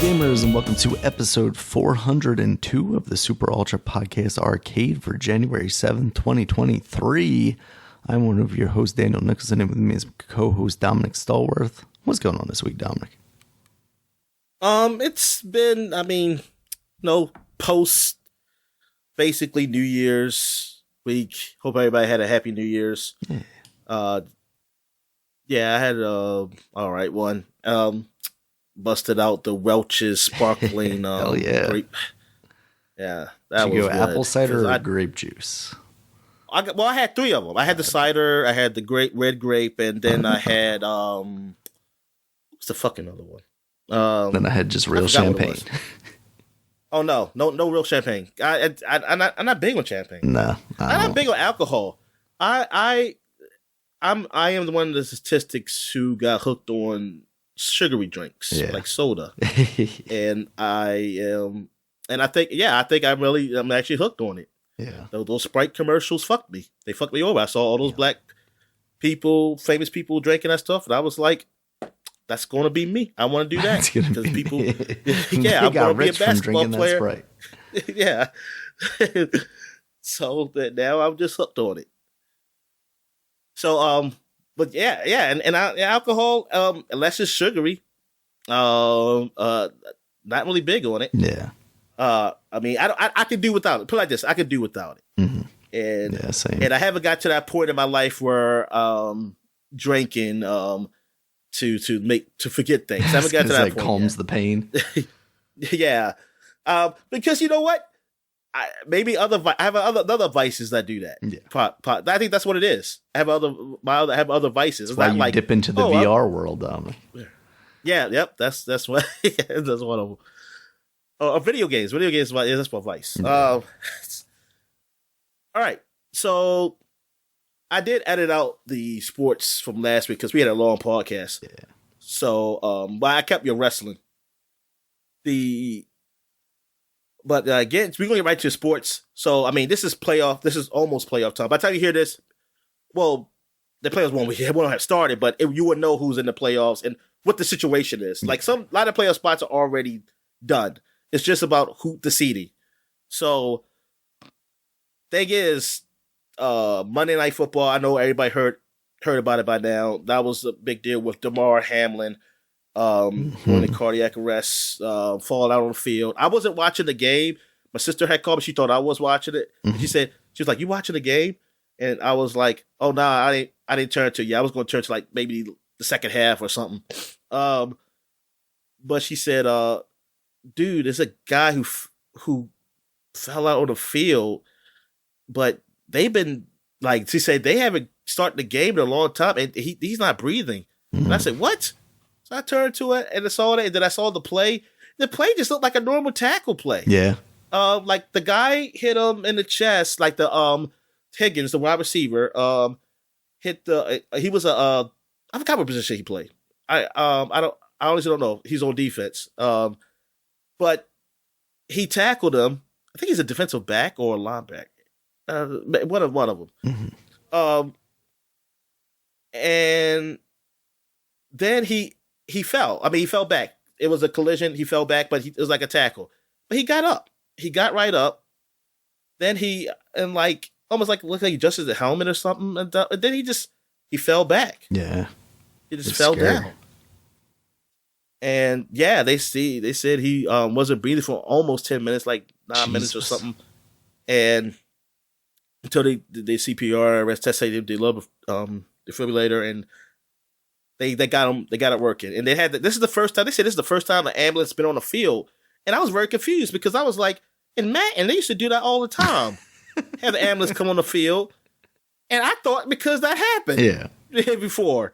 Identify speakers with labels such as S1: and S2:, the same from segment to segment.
S1: gamers, and welcome to episode 402 of the Super Ultra Podcast Arcade for January 7th, 2023. I'm one of your hosts, Daniel Nicholson, and with me is co-host Dominic Stallworth. What's going on this week, Dominic?
S2: It's been, post basically New Year's week. Hope everybody had a happy New Year's. Yeah, I had all right one. Busted out the Welch's sparkling
S1: Hell yeah.
S2: grape. Yeah, that
S1: Did
S2: was
S1: you go
S2: good.
S1: apple cider or grape juice?
S2: I had three of them. I had the cider, I had the red grape, and then I had what's the fucking other one?
S1: Then I had just real champagne.
S2: Oh no real champagne. I'm not big on champagne.
S1: No,
S2: I'm not big on alcohol. I am one of the statistics who got hooked on sugary drinks like soda, and I think I'm actually hooked on it.
S1: Yeah,
S2: those Sprite commercials fucked me. They fucked me over. I saw all those black people, famous people drinking that stuff, and I was like, that's going to be me. I want to do that because people, I'm going to be a basketball player. Yeah. So that now I'm just hooked on it. So, but and alcohol, unless it's sugary, not really big on it.
S1: Yeah.
S2: I can do without it. Put it like this, I could do without it.
S1: Mm-hmm.
S2: And
S1: same.
S2: And I haven't got to that point in my life where drinking to forget things. I haven't got to that point.
S1: Calms the pain.
S2: Yeah. Because you know what? I have other vices that do that. Yeah. I think that's what it is. I have other vices.
S1: That's why you dip into the VR world,
S2: Yeah, yep. That's what that's one of them. Video games. That's my vice. All right. So I did edit out the sports from last week because we had a long podcast. Yeah. So, but I kept your wrestling. But again, we're going to get right to sports. So, this is playoff. This is almost playoff time. By the time you hear this, well, the playoffs won't have started, but you would know who's in the playoffs and what the situation is. Like a lot of playoff spots are already done. It's just about the seeding. So, thing is, Monday Night Football. I know everybody heard about it by now. That was a big deal with Damar Hamlin. When the cardiac arrest, falling out on the field. I wasn't watching the game. My sister had called me. She thought I was watching it. Mm-hmm. She was like, "You watching the game?" And I was like, "Oh no, I didn't turn to you. I was going to turn to like maybe the second half or something." But she said, "Dude, there's a guy who fell out on the field, but they've been like," she said, "they haven't started the game in a long time, and he's not breathing." Mm-hmm. And I said, "What?" I turned to it and I saw it, and then I saw the play. The play just looked like a normal tackle play.
S1: Yeah.
S2: Like the guy hit him in the chest, like the Higgins, the wide receiver, hit the he was I forgot what position he played. I honestly don't know. He's on defense. But he tackled him. I think he's a defensive back or a linebacker. One of them. Mm-hmm. And then he fell. He fell back. It was a collision. He fell back, but it was like a tackle. But he got up. He got right up. Then almost like looked like he adjusted the helmet or something. And then he fell back.
S1: Yeah.
S2: He just fell down. And yeah, they said he wasn't breathing for almost 10 minutes, like 9 minutes or something. And until they CPR, rest test, they love defibrillator, and They got it working, and this is the first time. They said this is the first time an ambulance has been on the field, and I was very confused because I was like, and they used to do that all the time, have the ambulance come on the field, and I thought because that happened, before,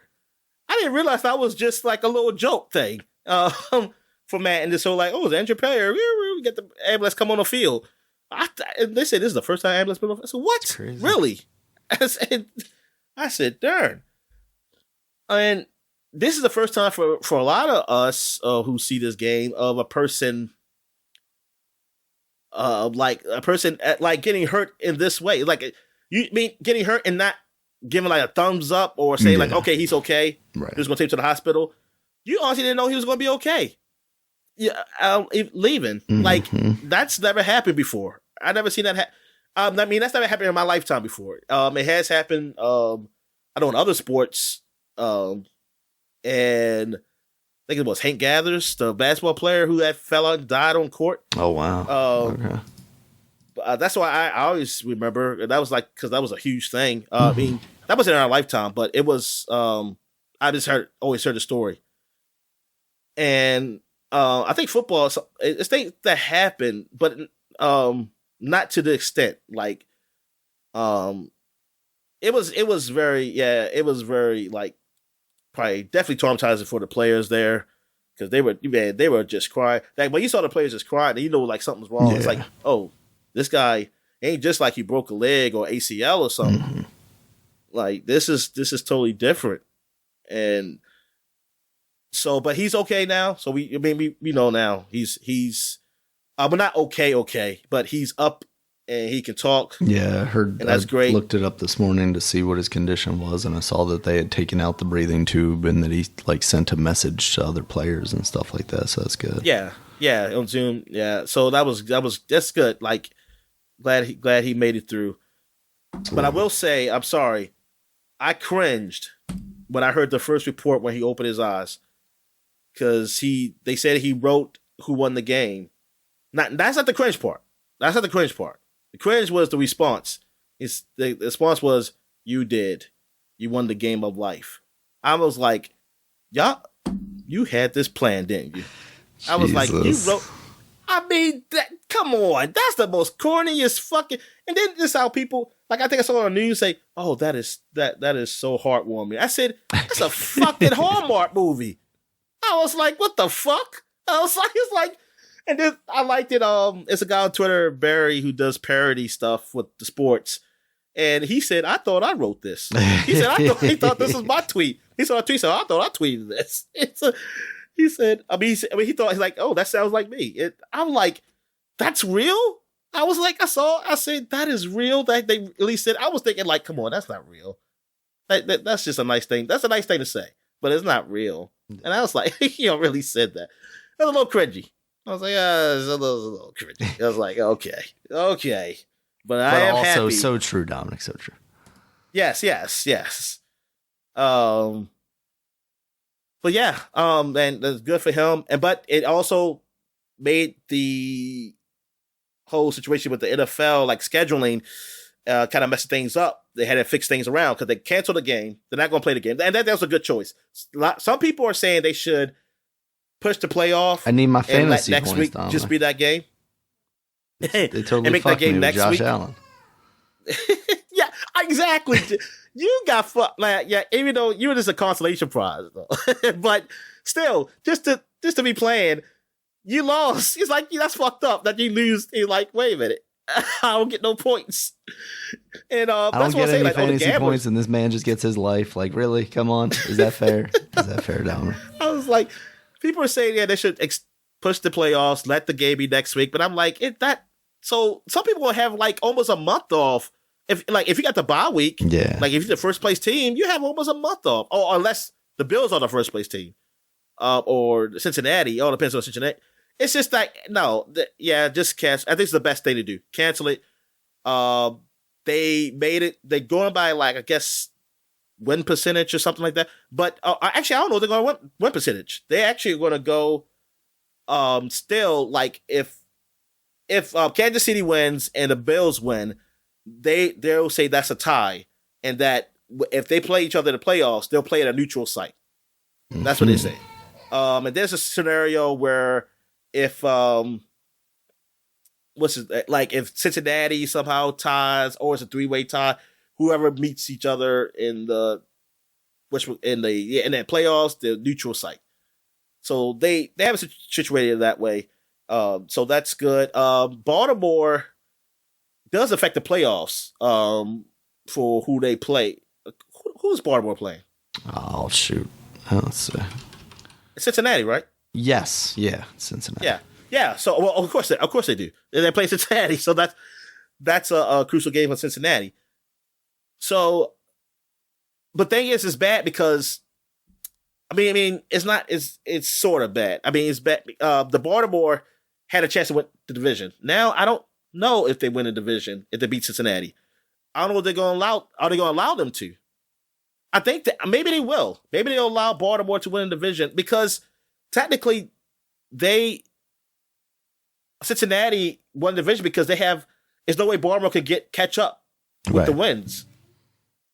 S2: I didn't realize that was just like a little joke thing, for Matt and this whole like, oh, the injured player, we get the ambulance come on the field. And they said this is the first time ambulance been on the field. I said, what? Really? I said, darn, and this is the first time for a lot of us who see this game of a person, getting hurt in this way. Like, you mean getting hurt and not giving like a thumbs up or saying like, okay, he's okay. Right. He's going to take him to the hospital. You honestly didn't know he was going to be okay. Yeah, leaving. Like that's never happened before. I never seen that. I mean, that's never happened in my lifetime before. It has happened. I know in other sports. And I think it was Hank Gathers, the basketball player who fell out and died on court.
S1: Oh wow! Okay.
S2: That's why I always remember that was like because that was a huge thing. I mean, that wasn't in our lifetime, but it was. I just always heard the story, and I think football it's things that happen, but not to the extent like it was very like probably definitely traumatizing for the players there because they were just crying. Like when you saw the players just crying, you know like something's wrong. Yeah. It's like, oh, this guy ain't just like he broke a leg or ACL or something. Like this is totally different. And so, but he's okay now. So we know now he's but not okay, but he's up and he can talk.
S1: Yeah, I heard.
S2: And that's great.
S1: Looked it up this morning to see what his condition was, and I saw that they had taken out the breathing tube and that he like sent a message to other players and stuff like that. So that's good.
S2: Yeah, on Zoom. Yeah, so that's good. Like glad he made it through. But I will say, I'm sorry, I cringed when I heard the first report when he opened his eyes because they said he wrote who won the game. That's not the cringe part. That's not the cringe part. The cringe was the response. The response was, "You did. You won the game of life." I was like, "Y'all, you had this plan, didn't you?" I was like, "You wrote." I mean, come on. That's the most corniest fucking. And then this how people like. I think I saw on the news say, "Oh, that is so heartwarming." I said, "That's a fucking Hallmark movie." I was like, "What the fuck?" I was like, "It's like." And then I liked it. It's a guy on Twitter, Barry, who does parody stuff with the sports, and he said, "I thought I wrote this." He said, he thought this was my tweet." He saw a tweet, said, "I thought I tweeted this." He said, he thought he's like, "Oh, that sounds like me." I'm like, "That's real." I said, "That is real." That they released it. I was thinking, like, come on, that's not real. That's just a nice thing. That's a nice thing to say, but it's not real. And I was like, "You don't really said that." It was a little cringy. I was like, it's a little cringy. I was like, okay. But I am
S1: also
S2: happy.
S1: So true, Dominic, so true.
S2: Yes. But yeah, and that's good for him. But it also made the whole situation with the NFL, like scheduling, kind of messing things up. They had to fix things around because they canceled the game. They're not going to play the game. And that was a good choice. Some people are saying they should push the playoff.
S1: I need my fantasy
S2: next
S1: points,
S2: week.
S1: Dominic.
S2: Just be that game.
S1: They totally fucked me with Josh Allen.
S2: Yeah, exactly. You got fucked. Like, yeah, even though you were just a consolation prize, though. But still, just to be playing, you lost. It's like that's fucked up that you lose. You're like, wait a minute, I don't get no points. And
S1: I don't get any fantasy points, and this man just gets his life. Like, really? Come on, is that fair? Is that fair, Dominic?
S2: I was like. People are saying, yeah, they should push the playoffs, let the game be next week. But I'm like, so some people will have like almost a month off. If you got the bye week,
S1: yeah. Like
S2: if you're the first place team, you have almost a month off. Or unless the Bills are the first place team, or Cincinnati. It all depends on Cincinnati. It's just like, just cancel. I think it's the best thing to do. Cancel it. They made it. They're going by like, I guess, win percentage or something like that. But actually, I don't know if they're going to win percentage. They actually are going to go still, like, if Kansas City wins and the Bills win, they'll say that's a tie. And that if they play each other in the playoffs, they'll play at a neutral site. That's what they say. And there's a scenario where if if Cincinnati somehow ties or it's a 3-way tie, whoever meets each other in the playoffs, the neutral site. So they have it situated that way. So that's good. Baltimore does affect the playoffs for who they play. Who's Baltimore playing?
S1: Oh shoot! Let's see.
S2: Cincinnati, right?
S1: Yes. Yeah, Cincinnati.
S2: Yeah. So well, of course they do. They play Cincinnati, so that's a crucial game for Cincinnati. So, but thing is, it's bad because it's not. It's sort of bad. I mean, it's bad. The Baltimore had a chance to win the division. Now I don't know if they win the division if they beat Cincinnati. I don't know what they're going to allow. Are they going to allow them to? I think that maybe they will. Maybe they'll allow Baltimore to win the division because technically Cincinnati won the division because there's no way Baltimore could catch up with the wins.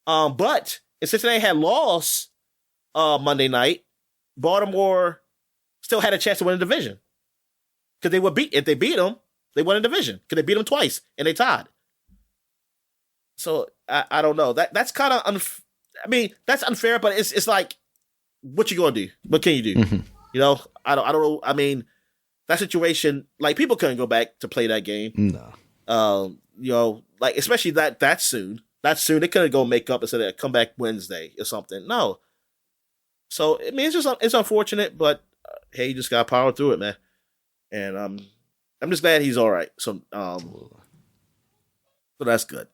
S2: But if Cincinnati had lost Monday night, Baltimore still had a chance to win the division because if they beat them, they won the division because they beat them twice and they tied. So I don't know. That's kind of that's unfair, but it's like, what you gonna do? What can you do?
S1: Mm-hmm.
S2: You know, I don't know. I mean, that situation, like, people couldn't go back to play that game.
S1: No.
S2: You know, like, especially that soon. That soon they couldn't go make up and say come back Wednesday or something. No. So I mean, it's unfortunate, but hey, you just gotta power through it, man. And I'm just glad he's all right. So that's good.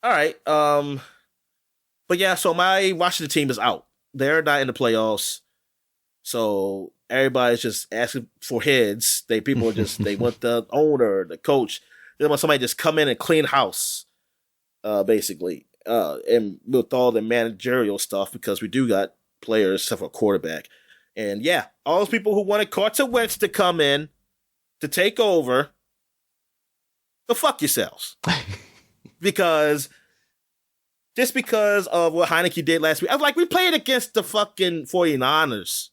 S2: All right. But yeah, so my Washington team is out. They're not in the playoffs. So everybody's just asking for heads. They want the owner, the coach. They want somebody to just come in and clean house, basically. And with all the managerial stuff, because we do got players except for a quarterback. And yeah, all those people who wanted Carson Wentz to come in to take over, go fuck yourselves. Because of what Heineke did last week. I was like, we played against the fucking 49ers.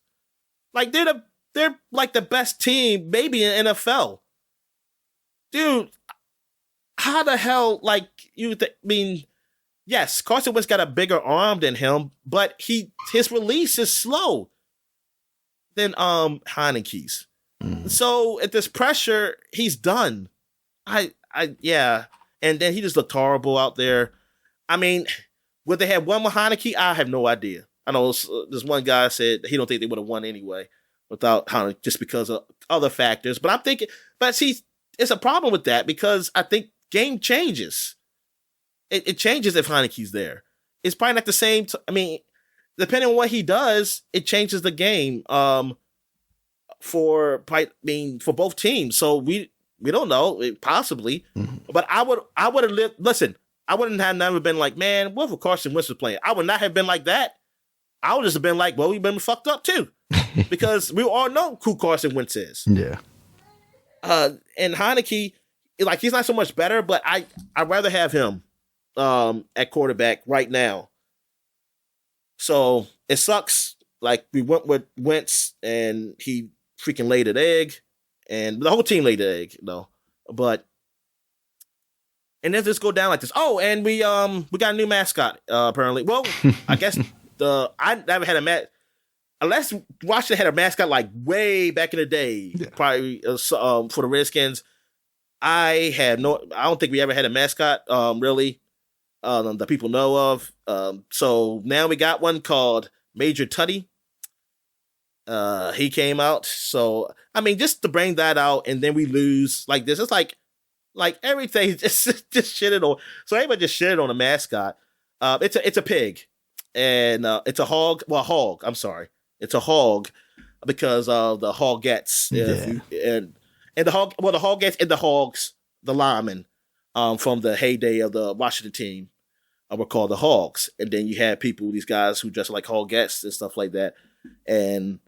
S2: Like, they're like the best team maybe in NFL. Dude, how the hell, like, yes, Carson Wentz got a bigger arm than him, but his release is slow than Heineke's. So at this pressure, he's done. Yeah. And then he just looked horrible out there. I mean, would they have won with Heineke? I have no idea. I know this one guy said he don't think they would have won anyway without Heineke just because of other factors. But I'm thinking, it's a problem with that because I think game changes. It changes if Heineke's there. It's probably not the same. Depending on what he does, it changes the game for both teams. So we don't know, possibly. Mm-hmm. But I would have lived. Listen, I wouldn't have never been like, man, what if Carson Wentz was playing? I would not have been like that. I would just have been like, well, we've been fucked up too, because we all know who Carson Wentz is.
S1: Yeah.
S2: And Heineke, like, he's not so much better, but I'd rather have him at quarterback right now. So it sucks. Like, we went with Wentz and he freaking laid an egg, and the whole team laid an egg, though. But and then just go down like this. Oh, and we got a new mascot apparently. Well, I guess I never had a unless Washington had a mascot like way back in the day, probably for the Redskins. I don't think we ever had a mascot really that people know of. So now we got one called Major Tutty. He came out. So I mean, just to bring that out, and then we lose like this. It's like everything just shitted on. So everybody just shitted on the mascot. It's a pig, and it's a hog. Well, hog. I'm sorry. It's a hog because of the Hogettes. And the hog. Well, the Hogettes and the Hogs, the linemen, from the heyday of the Washington team, were called the Hogs. And then you had these guys who dress like Hogettes and stuff like that. And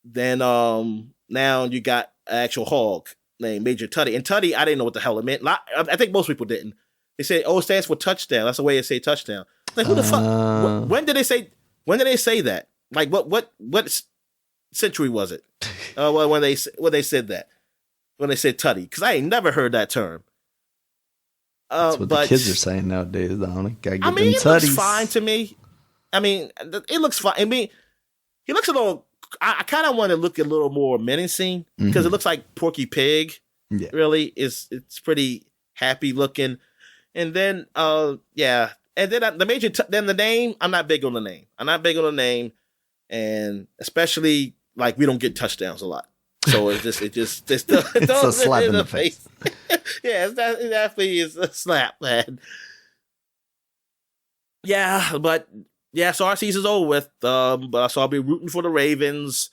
S2: then now you got an actual hog named Major Tutty. And Tutty, I didn't know what the hell it meant. I think most people didn't. They say, it stands for touchdown. That's the way they say touchdown. Like, who the fuck? When did they say that? Like, what century was it? When they said that? When they said Tutty? Because I ain't never heard that term.
S1: That's what the kids are saying nowadays, Dominic.
S2: It looks fine to me. I mean, it looks fine. I mean, he looks a little. I kind of want to look a little more menacing because it looks like Porky Pig. Yeah. Really, it's pretty happy looking. And then, and then the name. I'm not big on the name, and especially like we don't get touchdowns a lot, so it's a slap in the face. Yeah, it definitely is a slap, man. Yeah, but yeah, so our season's over with. But so I'll be rooting for the Ravens.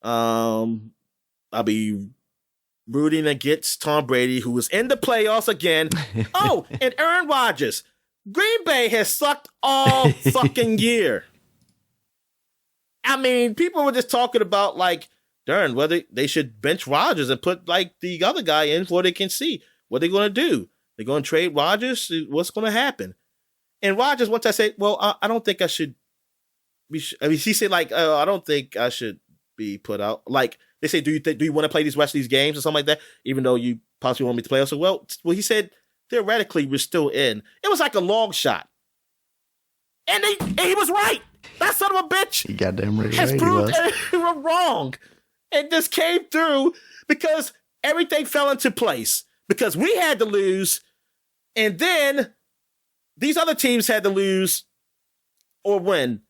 S2: I'll be rooting against Tom Brady, who is in the playoffs again. Oh, and Aaron Rodgers. Green Bay has sucked all fucking year. I mean, people were just talking about, like, darn, whether they should bench Rodgers and put, like, the other guy in before they can see. What are they going to do? They're going to trade Rodgers? What's going to happen? And Rodgers, once I said, well, I don't think I should be. I mean, he said, like, I don't think I should be put out. Like, they say, do you want to play these rest of these games or something like that, even though you possibly want me to play? So, well, he said, theoretically, we're still in. It was like a long shot. And he was right. That son of a bitch
S1: He goddamn right.
S2: has proved everyone wrong. And just came through because everything fell into place. Because we had to lose, and then these other teams had to lose or win.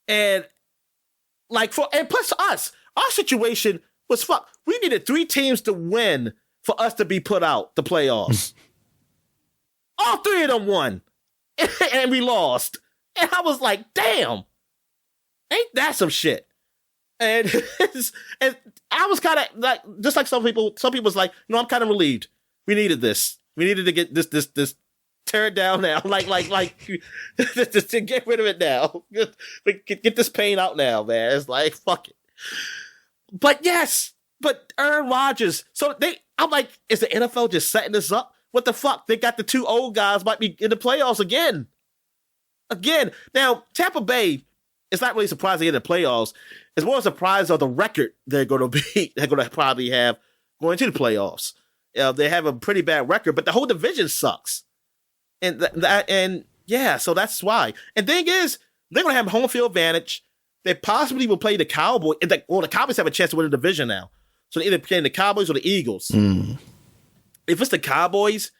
S2: And plus us, our situation was fucked. We needed 3 teams to win for us to be put out the playoffs. All 3 of them won. And we lost. And I was like, damn. Ain't that some shit? And I was kind of like, just like some people was like, no, I'm kind of relieved. We needed this. We needed to get this tear it down now. Like just to get rid of it now. Get this pain out now, man. It's like, fuck it. But yes, but Aaron Rodgers. So I'm like, is the NFL just setting this up? What the fuck? They got the 2 old guys might be in the playoffs again. Now, Tampa Bay, it's not really surprising in the playoffs. It's more a surprise of the record they're going to probably have going to the playoffs. They have a pretty bad record, but the whole division sucks. And yeah, so that's why. And thing is, they're going to have home field advantage. They possibly will play the Cowboys. The Cowboys have a chance to win the division now. So they're either playing the Cowboys or the Eagles.
S1: Mm.
S2: If it's the Cowboys,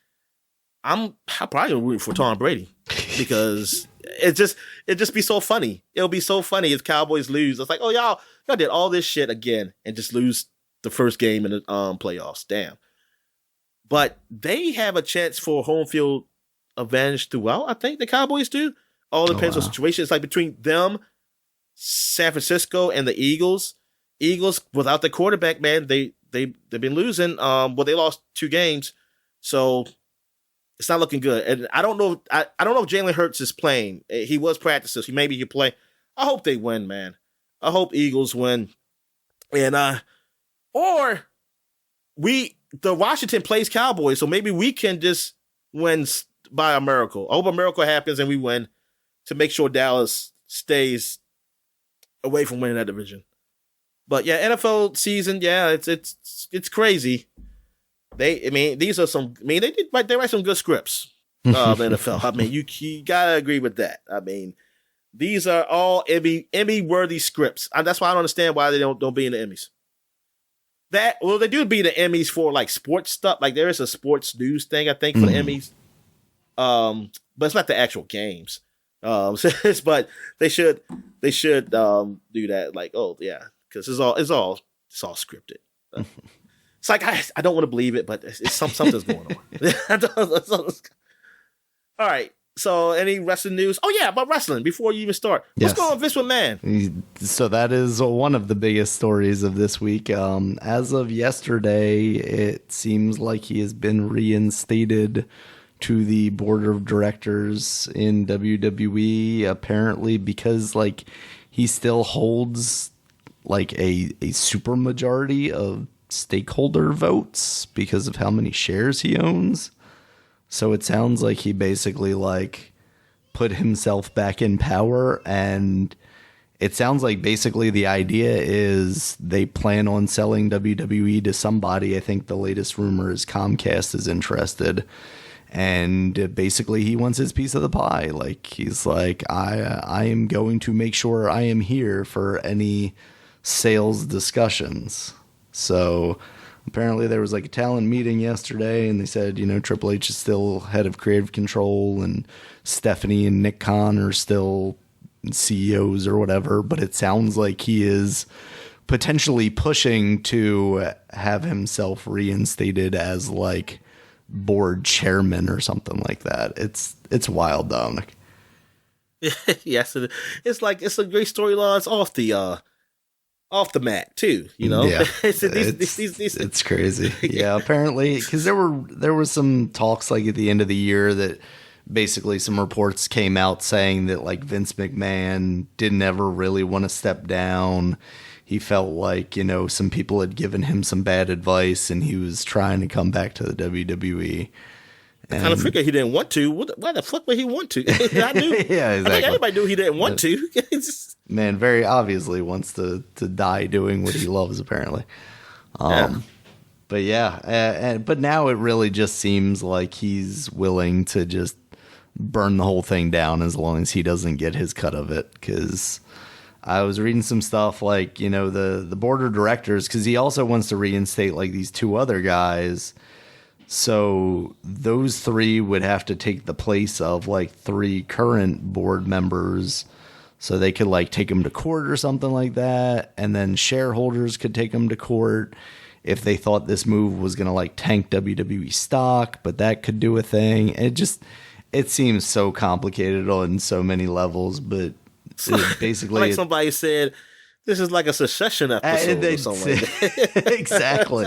S2: I'm probably going to root for Tom Brady because it just be so funny. It'll be so funny if Cowboys lose. It's like, oh, y'all did all this shit again and just lose the first game in the playoffs. Damn. But they have a chance for home field advantage throughout. I think the Cowboys do. All depends on the situation. It's like between them, San Francisco, and the Eagles. Eagles without the quarterback, man, they've been losing. They lost 2 games, so it's not looking good. And I don't know. I don't know if Jalen Hurts is playing. He was practicing, so maybe he'll play. I hope they win, man. I hope Eagles win, and or the Washington plays Cowboys, so maybe we can just win by a miracle. I hope a miracle happens and we win to make sure Dallas stays away from winning that division. But yeah, NFL season, yeah, it's crazy. They write some good scripts. NFL. I mean, you gotta agree with that. I mean, these are all Emmy worthy scripts. That's why I don't understand why they don't be in the Emmys. They do be the Emmys for like sports stuff. Like there is a sports news thing, I think, for the Emmys. But it's not the actual games. But they should do that. Like, oh yeah, because it's all scripted. It's like I don't want to believe it, but something's going on. All right. So, any wrestling news? Oh yeah, about wrestling. Before you even start, what's going on with Vince McMahon?
S1: So that is one of the biggest stories of this week. As of yesterday, it seems like he has been reinstated to the board of directors in WWE. Apparently, because like he still holds like a super majority of stakeholder votes because of how many shares he owns. So it sounds like he basically like put himself back in power, and it sounds like basically the idea is they plan on selling WWE to somebody. I think the latest rumor is Comcast is interested, and basically he wants his piece of the pie. Like he's like, I am going to make sure I am here for any sales discussions. So apparently there was like a talent meeting yesterday, and they said, Triple H is still head of creative control, and Stephanie and Nick Khan are still CEOs or whatever. But it sounds like he is potentially pushing to have himself reinstated as like board chairman or something like that. It's wild, Dominic.
S2: Yes, it's like it's a great storyline. It's off the mat too. You know,
S1: Yeah,
S2: these
S1: it's crazy. Yeah, apparently, because there was some talks like at the end of the year that basically some reports came out saying that like Vince McMahon didn't ever really want to step down. He felt like, some people had given him some bad advice and he was trying to come back to the WWE.
S2: I kind of figured he didn't want to. Why the fuck would he want to? I knew.
S1: Yeah, exactly.
S2: I think everybody knew he didn't want to.
S1: Man, very obviously wants to die doing what he loves, apparently. But yeah, but now it really just seems like he's willing to just burn the whole thing down as long as he doesn't get his cut of it. Because I was reading some stuff like, the board of directors, because he also wants to reinstate like these two other guys. So those three would have to take the place of like three current board members. So they could like take them to court or something like that. And then shareholders could take them to court if they thought this move was going to like tank WWE stock, but that could do a thing. It seems so complicated on so many levels, but basically
S2: like somebody said, this is like a Succession episode or something like that.
S1: Exactly.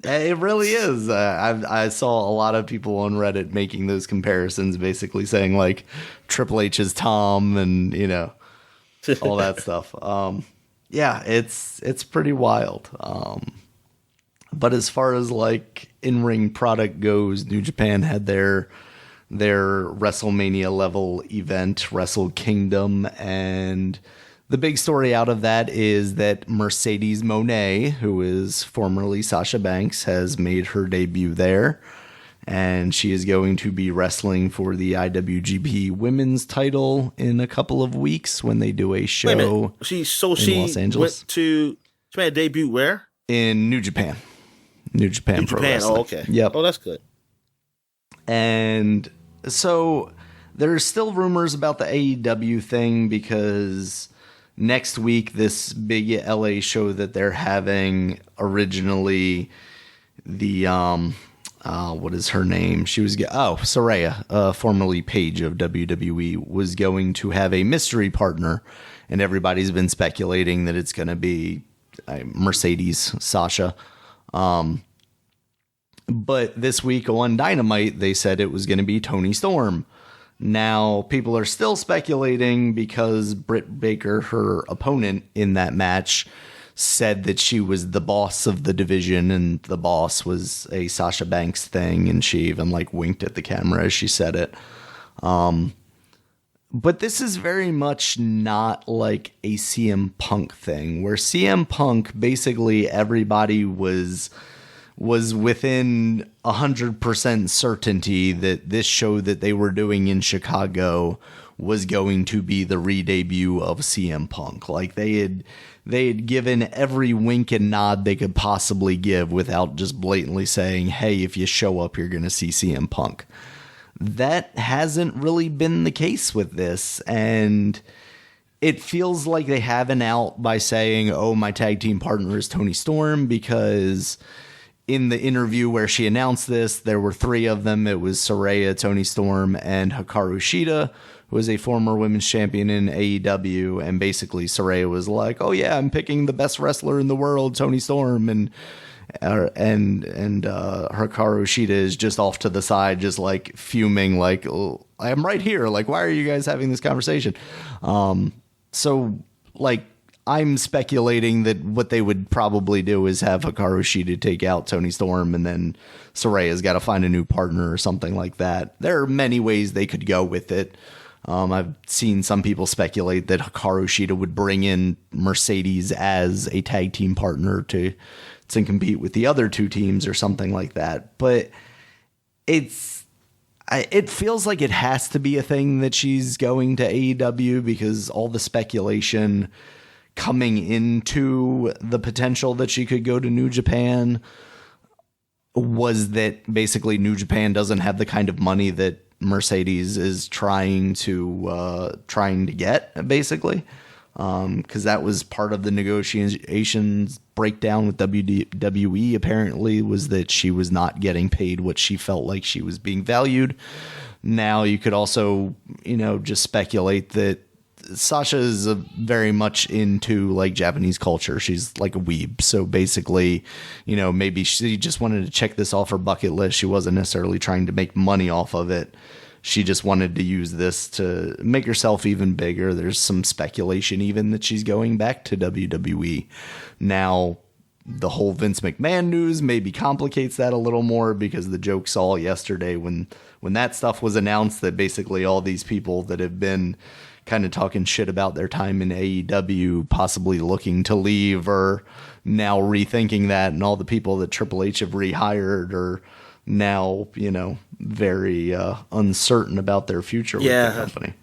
S1: It really is. I saw a lot of people on Reddit making those comparisons, basically saying like Triple H is Tom and, all that stuff. Yeah, it's pretty wild. But as far as like in-ring product goes, New Japan had their WrestleMania level event, Wrestle Kingdom, and the big story out of that is that Mercedes Moné, who is formerly Sasha Banks, has made her debut there. And she is going to be wrestling for the IWGP Women's title in a couple of weeks when they do a show in Los Angeles.
S2: She made a debut where?
S1: In New Japan. New Japan Pro Wrestling.
S2: Oh, okay.
S1: Yep.
S2: Oh, that's good.
S1: And so there's still rumors about the AEW thing because next week, this big LA show that they're having, originally the, what is her name? She was, Saraya, formerly Paige of WWE, was going to have a mystery partner, and everybody's been speculating that it's going to be Mercedes Sasha. But this week on Dynamite, they said it was going to be Toni Storm. Now, people are still speculating because Britt Baker, her opponent in that match, said that she was the boss of the division and the boss was a Sasha Banks thing, and she even like winked at the camera as she said it. But this is very much not like a CM Punk thing, where CM Punk, basically everybody was within 100% certainty that this show that they were doing in Chicago was going to be the re-debut of CM Punk. Like they had given every wink and nod they could possibly give without just blatantly saying, hey, if you show up, you're going to see CM Punk. That hasn't really been the case with this, and it feels like they have an out by saying, oh, my tag team partner is Toni Storm, because in the interview where she announced this, there were three of them. It was Saraya, Toni Storm, and Hikaru Shida, who was a former women's champion in AEW. And basically Saraya was like, oh yeah, I'm picking the best wrestler in the world, Toni Storm. And Hikaru Shida is just off to the side, just like fuming, like, oh, I'm right here. Like, why are you guys having this conversation? So like, I'm speculating that what they would probably do is have Hikaru Shida take out Toni Storm, and then Saraya's got to find a new partner or something like that. There are many ways they could go with it. I've seen some people speculate that Hikaru Shida would bring in Mercedes as a tag team partner to compete with the other two teams or something like that. But it feels like it has to be a thing that she's going to AEW, because all the speculation coming into the potential that she could go to New Japan was that basically New Japan doesn't have the kind of money that Mercedes is trying to get, basically. Because that was part of the negotiations breakdown with WWE, apparently, was that she was not getting paid what she felt like she was being valued. now you could also, just speculate that Sasha is very much into like Japanese culture. She's like a weeb. So basically, maybe she just wanted to check this off her bucket list. She wasn't necessarily trying to make money off of it. She just wanted to use this to make herself even bigger. There's some speculation even that she's going back to WWE. Now, the whole Vince McMahon news maybe complicates that a little more, because the joke saw yesterday when that stuff was announced that basically all these people that have been kind of talking shit about their time in AEW, possibly looking to leave, or now rethinking that, and all the people that Triple H have rehired are now, very uncertain about their future with the company.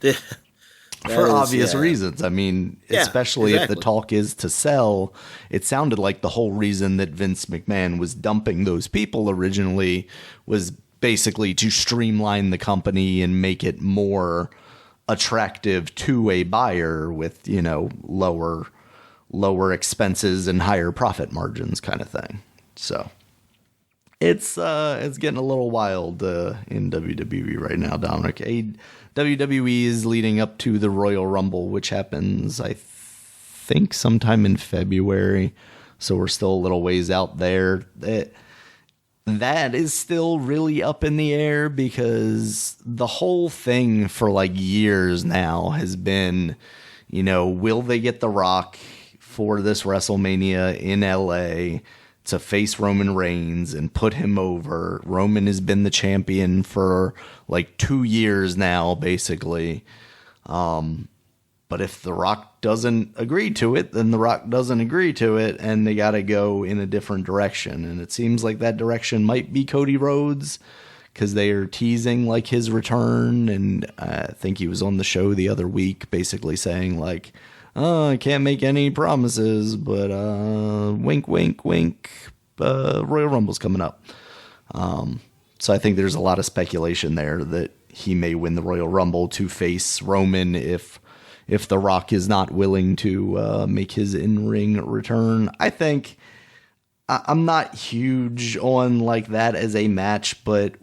S1: For obvious reasons. I mean, especially if the talk is to sell, it sounded like the whole reason that Vince McMahon was dumping those people originally was basically to streamline the company and make it more attractive to a buyer with, lower expenses and higher profit margins kind of thing. So it's getting a little wild in WWE right now, Dominic. WWE is leading up to the Royal Rumble, which happens, I think, sometime in February. So we're still a little ways out there. That is still really up in the air, because the whole thing for like years now has been, will they get The Rock for this WrestleMania in LA to face Roman Reigns and put him over? Roman has been the champion for like 2 years now, basically. But if The Rock doesn't agree to it, then The Rock doesn't agree to it, and they got to go in a different direction. And it seems like that direction might be Cody Rhodes, because they are teasing like his return. And I think he was on the show the other week basically saying like, I can't make any promises, but wink, wink, wink, Royal Rumble's coming up. So I think there's a lot of speculation there that he may win the Royal Rumble to face Roman if The Rock is not willing to make his in-ring return. I think I'm not huge on like that as a match, but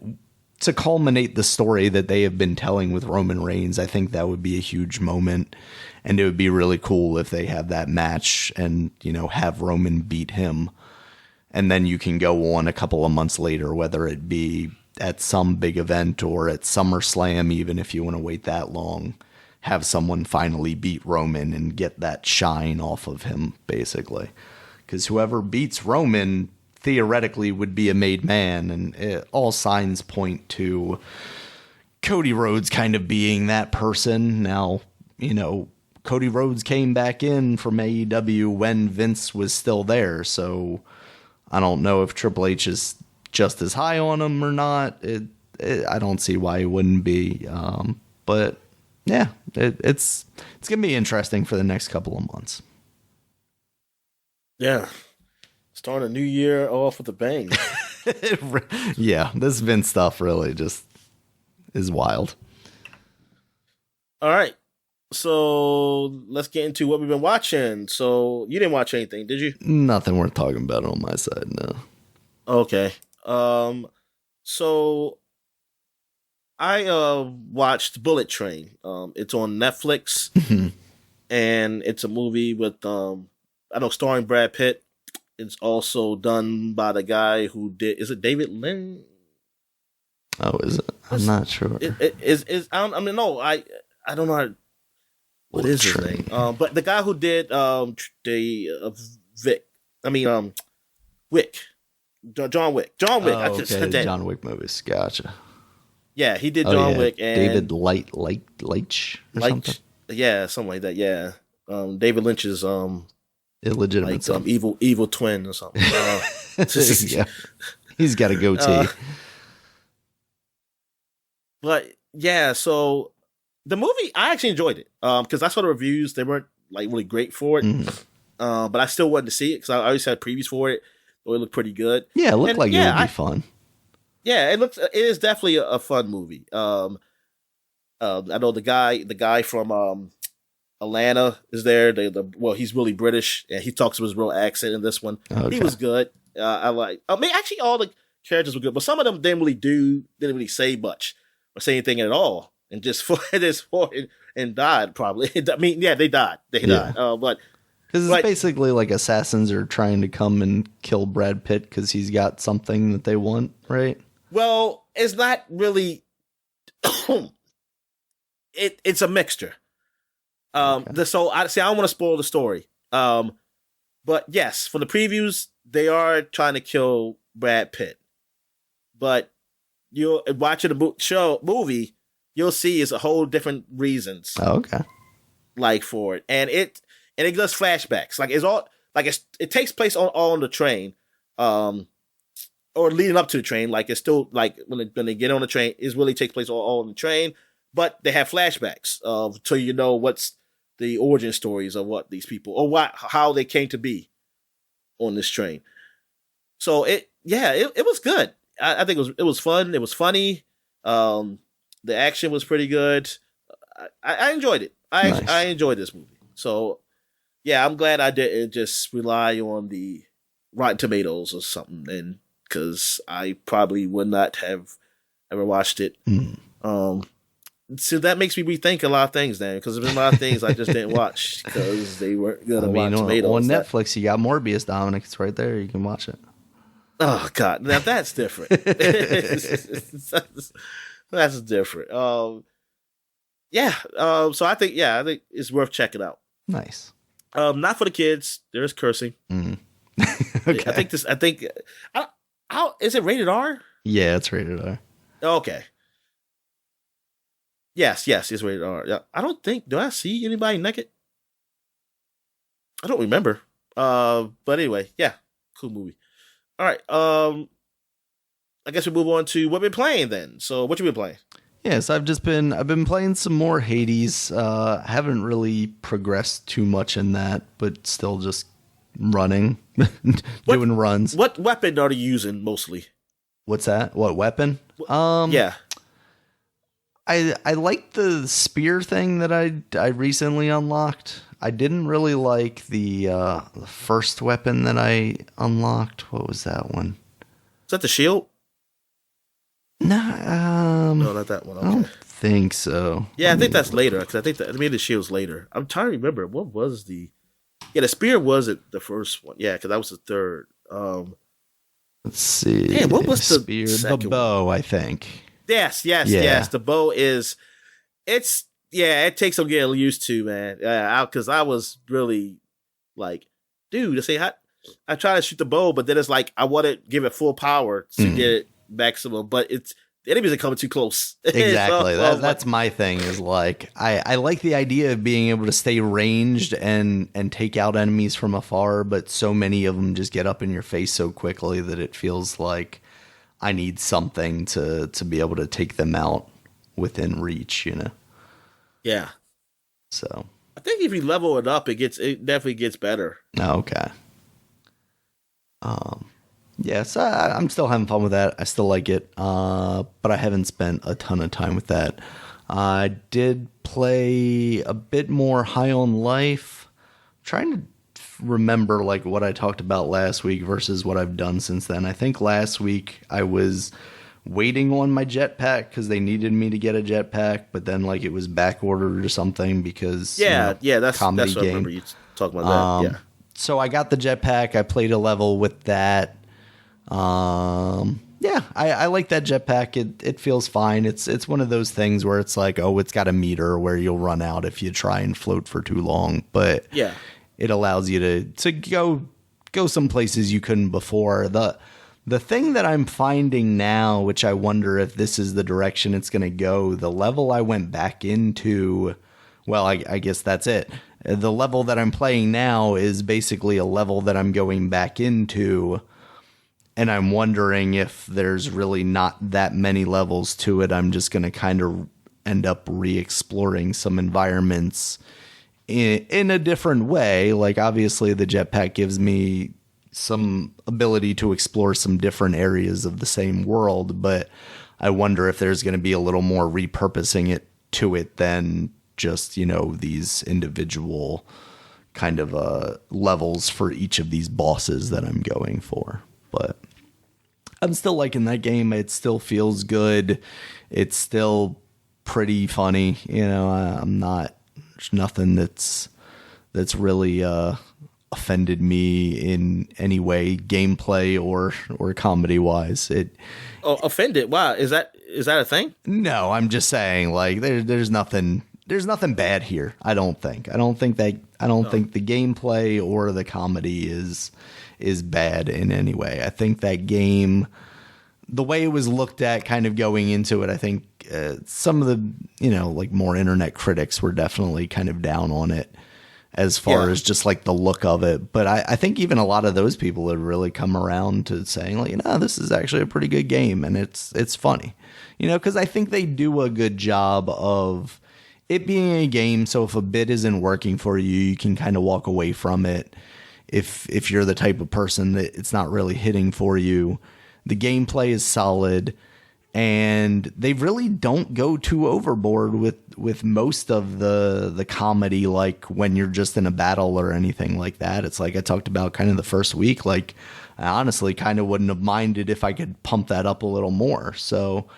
S1: to culminate the story that they have been telling with Roman Reigns, I think that would be a huge moment. And it would be really cool if they have that match and, have Roman beat him. And then you can go on a couple of months later, whether it be at some big event or at SummerSlam, even if you want to wait that long, have someone finally beat Roman and get that shine off of him, basically. Because whoever beats Roman theoretically would be a made man, and all signs point to Cody Rhodes kind of being that person. Now, Cody Rhodes came back in from AEW when Vince was still there, so I don't know if Triple H is just as high on him or not. I don't see why he wouldn't be, but yeah, it's gonna be interesting for the next couple of months.
S2: Yeah, starting a new year off with a bang.
S1: Yeah, this Vince stuff really just is wild.
S2: All right, so let's get into what we've been watching. So you didn't watch anything, did you?
S1: Nothing worth talking about on my side, no.
S2: Okay. So I watched Bullet Train. It's on Netflix, and it's a movie with starring Brad Pitt. It's also done by the guy who did. Is it David Lynn?
S1: Oh, is it? I'm not sure.
S2: I don't know how. What is his name? But the guy who did Wick. John Wick.
S1: Oh, okay, John Wick movies. Gotcha.
S2: Yeah, he did John Wick and
S1: David Leitch or something.
S2: Yeah, something like that. Yeah, David Lynch's
S1: illegitimate son.
S2: evil twin or something.
S1: Yeah. He's got a goatee.
S2: But yeah, so the movie, I actually enjoyed it because I saw the reviews; they weren't like really great for it. But I still wanted to see it because I always had previews for it. So it looked pretty good.
S1: Yeah, it looked like it would be fun.
S2: Yeah, it is definitely a fun movie. I know the guy from Atlanta is there. He's really British and he talks with his real accent in this one. Okay. He was good. Actually all the characters were good, but some of them didn't really say much. say anything at all, and just fought and died probably. I mean, yeah, they died. They died. But
S1: because it's basically like assassins are trying to come and kill Brad Pitt because he's got something that they want, right?
S2: Well, it's not really. It's a mixture. Okay. So I don't want to spoil the story. But yes, from the previews, they are trying to kill Brad Pitt. But you'll watching the movie, you'll see it's a whole different reasons.
S1: Oh, okay.
S2: Like for it, and it does flashbacks. Like it's all like it takes place on the train, or leading up to the train. Like it's still like when they get on the train, it really takes place all on the train. But they have flashbacks so you know what's the origin stories of what these people or how they came to be on this train. So it was good. I think it was fun. It was funny. The action was pretty good. I enjoyed it. I enjoyed this movie. So yeah, I'm glad I didn't just rely on the Rotten Tomatoes or something, and because I probably would not have ever watched it. So that makes me rethink a lot of things, then, because there's been a lot of things I just didn't watch because they weren't good on Rotten Tomatoes.
S1: On Netflix, you got Morbius, Dominic. It's right there. You can watch it.
S2: Oh God, now that's different. That's different. So I think it's worth checking out.
S1: Nice.
S2: Not for the kids. There's cursing.
S1: Okay.
S2: I think how is it rated R?
S1: Yeah, it's rated R.
S2: Okay. Yes, it's rated R. Yeah, I don't think. Do I see anybody naked? I don't remember. But anyway, yeah, cool movie. All right. I guess we move on to what we're playing then. So, what you been playing?
S1: Yes, I've been playing some more Hades. Haven't really progressed too much in that, but still just running, doing runs.
S2: What weapon are you using mostly?
S1: What's that? What weapon?
S2: Yeah.
S1: I like the spear thing that I recently unlocked. I didn't really like the first weapon that I unlocked. What was that one?
S2: Is that the shield?
S1: No,
S2: not that one. Okay.
S1: I don't think so.
S2: Yeah, I think that's later, because I think that maybe the shield's later. I'm trying to remember what was the. Yeah, the spear wasn't the first one. Yeah, because that was the third.
S1: Let's see.
S2: Damn, what was the
S1: spear?
S2: second
S1: The bow, I think.
S2: Yes. The bow is. It takes some getting used to, man. Because I was really like, dude, I try to shoot the bow, but then it's like I want to give it full power to get it maximum, but the enemies are coming too close.
S1: Exactly. That's my thing. Is like I like the idea of being able to stay ranged and take out enemies from afar, but so many of them just get up in your face so quickly that it feels like I need something to be able to take them out within reach, you know?
S2: Yeah.
S1: So
S2: I think if you level it up, it definitely gets better.
S1: Okay. Yeah, so I'm still having fun with that. I still like it, but I haven't spent a ton of time with that. I did play a bit more High on Life. I'm trying to remember like what I talked about last week versus what I've done since then. I think last week I was waiting on my jetpack because they needed me to get a jetpack, but then like it was back ordered or something because
S2: that's
S1: comedy
S2: what I remember you talking about that. Yeah.
S1: So I got the jetpack. I played a level with that. I like that jetpack. It feels fine. It's one of those things where it's like, oh, it's got a meter where you'll run out if you try and float for too long. But
S2: yeah,
S1: it allows you to go some places you couldn't before. The thing that I'm finding now, which I wonder if this is the direction it's going to go, the level I went back into, well, I guess that's it. The level that I'm playing now is basically a level that I'm going back into. And I'm wondering if there's really not that many levels to it. I'm just going to kind of end up re-exploring some environments in a different way. Like, obviously, the jetpack gives me some ability to explore some different areas of the same world. But I wonder if there's going to be a little more repurposing it to it than just, these individual kind of levels for each of these bosses that I'm going for. But I'm still liking that game. It still feels good. It's still pretty funny. You know, I'm not. There's nothing that's really offended me in any way, gameplay or comedy wise.
S2: Oh, offended? Wow, is that a thing?
S1: No, I'm just saying, like, there's nothing bad here. I don't think the gameplay or the comedy is bad in any way. I think that game, the way it was looked at kind of going into it, I think some of the, like more internet critics were definitely kind of down on it as far as just like the look of it. But I think even a lot of those people had really come around to saying, like, this is actually a pretty good game and it's funny, because I think they do a good job of it being a game. So if a bit isn't working for you, you can kind of walk away from it. If you're the type of person that it's not really hitting for you, the gameplay is solid. And they really don't go too overboard with most of the comedy, like when you're just in a battle or anything like that. It's like I talked about kind of the first week. Like, I honestly kind of wouldn't have minded if I could pump that up a little more. So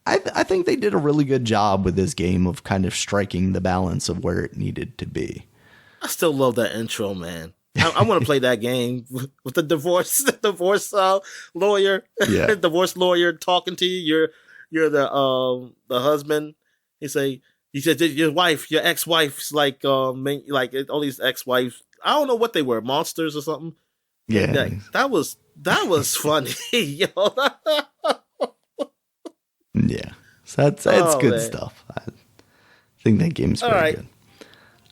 S1: I think they did a really good job with this game of kind of striking the balance of where it needed to be.
S2: I still love that intro, man. I want to play that game with the divorce lawyer, divorce lawyer talking to you. You're the husband. He said your wife, your ex-wife's like all these ex-wives. I don't know what they were, monsters or something.
S1: Yeah,
S2: that was funny, yo.
S1: Yeah, so that's good stuff. I think that game's pretty good.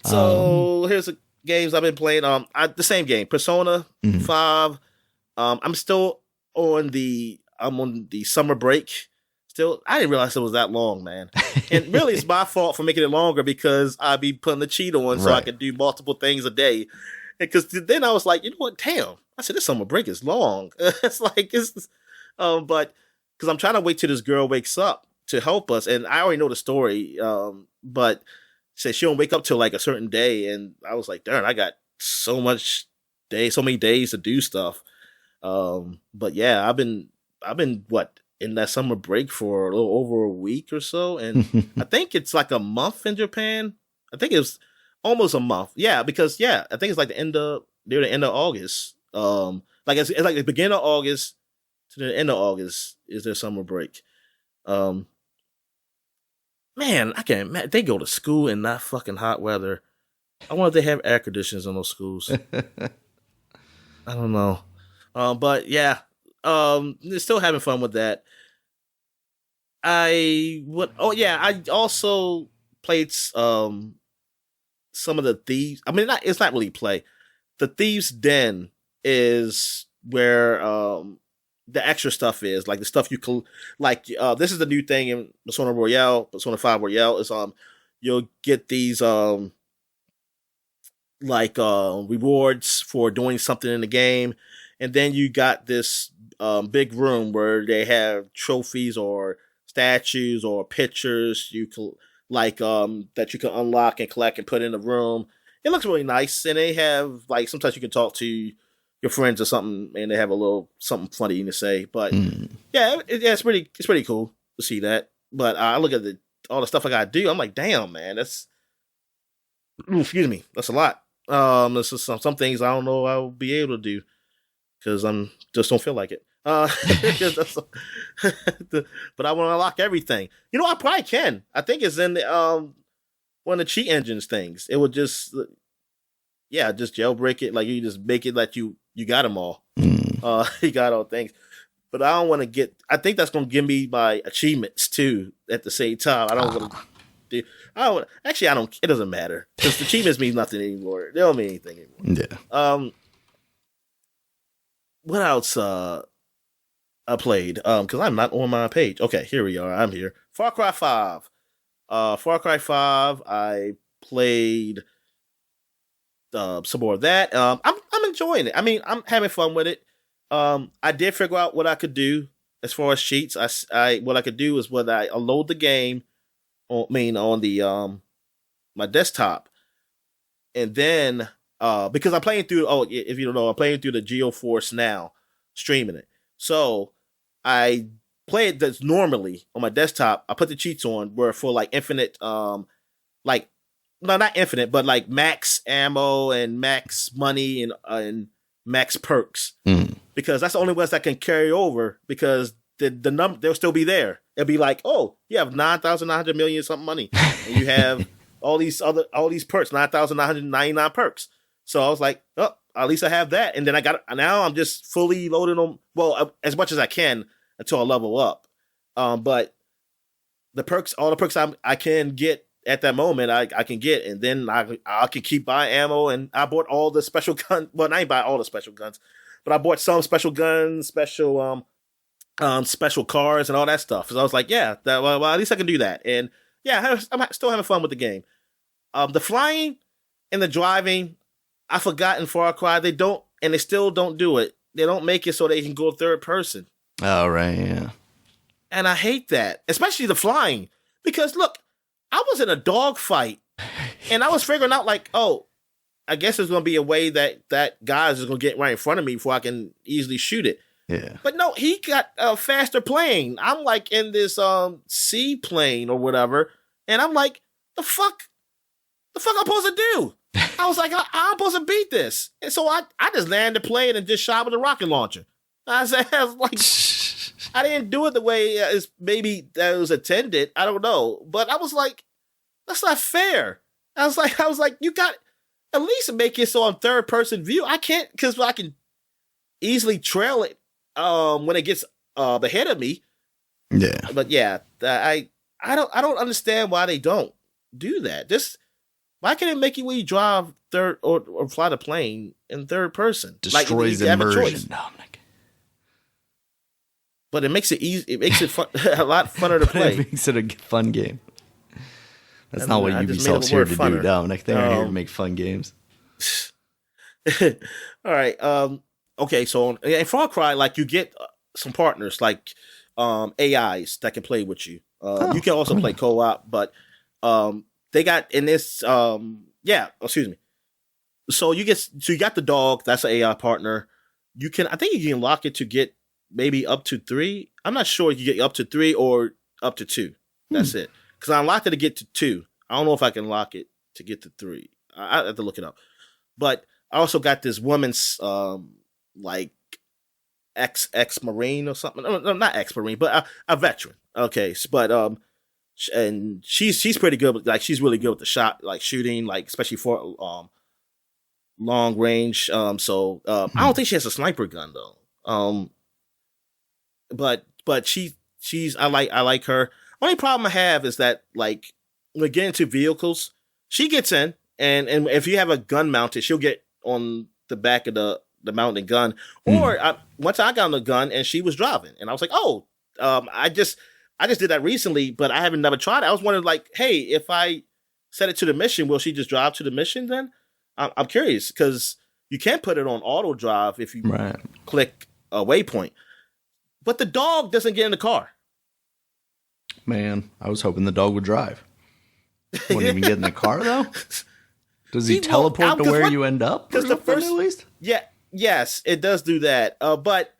S2: So here's the games I've been playing. The same game, Persona 5. I'm still on the summer break. Still, I didn't realize it was that long, man. And really, it's my fault for making it longer because I'd be putting the cheat on so I could do multiple things a day. Because then I was like, you know what? Damn, I said this summer break is long. But because I'm trying to wait till this girl wakes up to help us, and I already know the story. But said she don't wake up till like a certain day, and I was like, darn, I got so many days to do stuff. But yeah, I've been in that summer break for a little over a week or so, and I think it's like a month in Japan. I think it's almost a month. Yeah, because I think it's like near the end of August. Like it's like the beginning of August to the end of August is their summer break. Man, I can't imagine. They go to school in that fucking hot weather. I wonder if they have air conditioners in those schools. I don't know. But yeah, they're still having fun with that. I also played some of the Thieves. I mean, it's not really play. The Thieves' Den is where the extra stuff is, like the stuff you can, like this is the new thing in Persona 5 Royale is you'll get these rewards for doing something in the game, and then you got this big room where they have trophies or statues or pictures you can that you can unlock and collect and put in the room. It looks really nice, and they have like sometimes you can talk to your friends or something, and they have a little something funny to say. But it's pretty cool to see that. But I look at all the stuff I gotta do. I'm like, damn, man, that's a lot. This is some things I don't know I'll be able to do because I'm just don't feel like it. But I want to unlock everything. I probably can. I think it's in the one of the cheat engines things. It would just jailbreak it. Like you just make it like you got them all. You got all things. But I don't want to get. I think that's going to give me my achievements too at the same time. I don't want to do. I don't. Actually, I don't. It doesn't matter because the achievements mean nothing anymore. They don't mean anything anymore.
S1: Yeah.
S2: What else? I played because I'm not on my page. Okay, here we are. I'm here. Far Cry 5. I played some more of that. I'm enjoying it. I mean, I'm having fun with it. I did figure out what I could do as far as cheats. What I could do is when I load the game on the my desktop, and then because I'm playing through. Oh, if you don't know, I'm playing through the GeoForce now, streaming it. So I play it that's normally on my desktop. I put the cheats on where for like infinite, like no, not infinite, but like max ammo and max money and max perks, because that's the only ones that can carry over, because the number they'll still be there. It'll be like, oh, you have 9,900 million something money, and you have all these perks, 9,999 perks. So I was like, oh, at least I have that, and then now I'm just fully loaded on, well, as much as I can until I level up. But the perks, all the perks I can get at that moment, I can get, and then I can keep buying ammo, and I bought all the special guns. Well, I ain't buy all the special guns, but I bought some special guns, special cars, and all that stuff. So I was like, yeah, well, at least I can do that. And yeah, I'm still having fun with the game. The flying and the driving, I forgot in Far Cry they still don't do it. They don't make it so they can go third person.
S1: Oh, right, yeah.
S2: And I hate that, especially the flying, because look, I was in a dogfight, and I was figuring out like, oh, I guess there's going to be a way that guys is going to get right in front of me before I can easily shoot it.
S1: Yeah.
S2: But no, he got a faster plane. I'm like in this seaplane or whatever, and I'm like, the fuck I'm supposed to do? I was like, I'm supposed to beat this. And so I just landed the plane and just shot with a rocket launcher. I was like, I didn't do it the way maybe that was intended. I don't know. But I was like, that's not fair. I was like, you got at least make it so I'm third person view. I can't, because I can easily trail it when it gets ahead of me.
S1: Yeah.
S2: But yeah, I don't understand why they don't do that. Why can't it make you when you drive third or fly the plane in third person?
S1: Destroys
S2: like,
S1: immersion, Dominic.
S2: But it makes it easy. It makes it fun, a lot funner to play.
S1: It makes it a fun game. That's not what Ubisoft's here to do, Dominic. They're here to make fun games.
S2: All right. Okay. So in Far Cry, like you get some partners, like AIs that can play with you. You can also play co-op, but they got in this. Excuse me. So you got the dog. That's an AI partner. I think you can lock it to get maybe up to 3. I'm not sure if you get up to 3 or up to 2. That's it. Because I unlocked it to get to 2. I don't know if I can lock it to get to 3. I have to look it up. But I also got this woman's like ex-Marine or something. No, not ex-Marine, but a veteran. Okay, but and she's pretty good. Like she's really good with the shot, like shooting, like especially for long range. I don't think she has a sniper gun though. But she's I like her. Only problem I have is that like when we get into vehicles, she gets in, and if you have a gun mounted, she'll get on the back of the mounted gun. Or once I got on the gun and she was driving, and I was like, oh, I just did that recently, but I haven't never tried it. I was wondering like, hey, if I set it to the mission, will she just drive to the mission then? I'm curious because you can't put it on auto drive if you click a waypoint. But the dog doesn't get in the car.
S1: Man, I was hoping the dog would drive. Wouldn't even get in the car though. Does he teleport to where you end up?
S2: Because the first,
S1: at least,
S2: yes, it does do that. But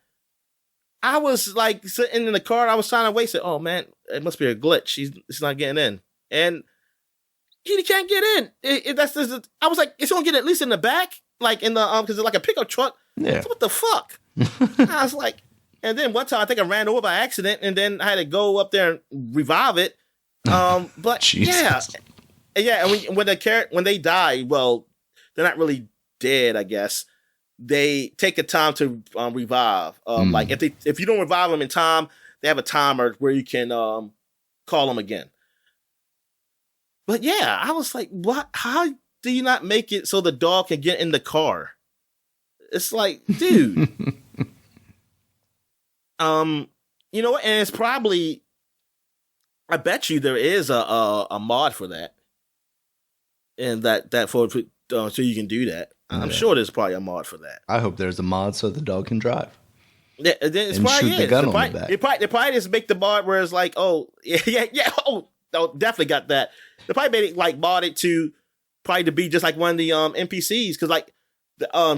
S2: I was like sitting in the car. I was trying to wait. Said, "Oh man, it must be a glitch. She's not getting in." And he can't get in. I was like, "It's gonna get at least in the back, like in the because it's like a pickup truck."
S1: Yeah.
S2: So what the fuck? I was like. And then one time I think I ran over by accident, and then I had to go up there and revive it. But Jesus. yeah. And when they die, well, they're not really dead, I guess. They take a time to revive. Like if you don't revive them in time, they have a timer where you can call them again. But yeah, I was like, what? How do you not make it so the dog can get in the car? It's like, dude. You know what? And it's probably, I bet you there is a mod for that, and that for so you can do that. I'm sure there's probably a mod for that.
S1: I hope there's a mod so the dog can drive.
S2: Yeah, it's
S1: and
S2: probably
S1: shoot the gun on the back.
S2: They probably just make the mod where it's like, oh yeah. Oh, definitely got that. They probably made it like mod it to probably to be just like one of the NPCs because like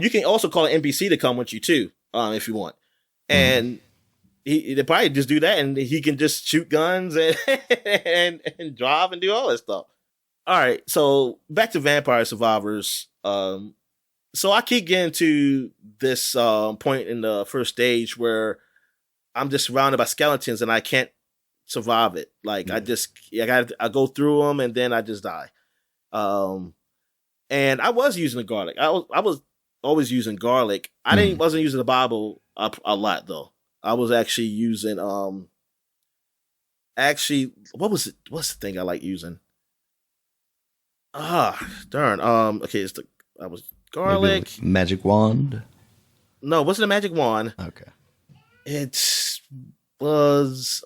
S2: you can also call an NPC to come with you too if you want, and they probably just do that, and he can just shoot guns and and drive and do all that stuff. All right, so back to Vampire Survivors. So I keep getting to this point in the first stage where I'm just surrounded by skeletons and I can't survive it. Like I go through them and then I just die. And I was using the garlic. I was always using garlic. Wasn't using the Bible a lot though. I was actually using what was it? What's the thing I like using? Darn. Okay, I was garlic.
S1: Magic wand?
S2: No, it wasn't a magic wand.
S1: Okay.
S2: It was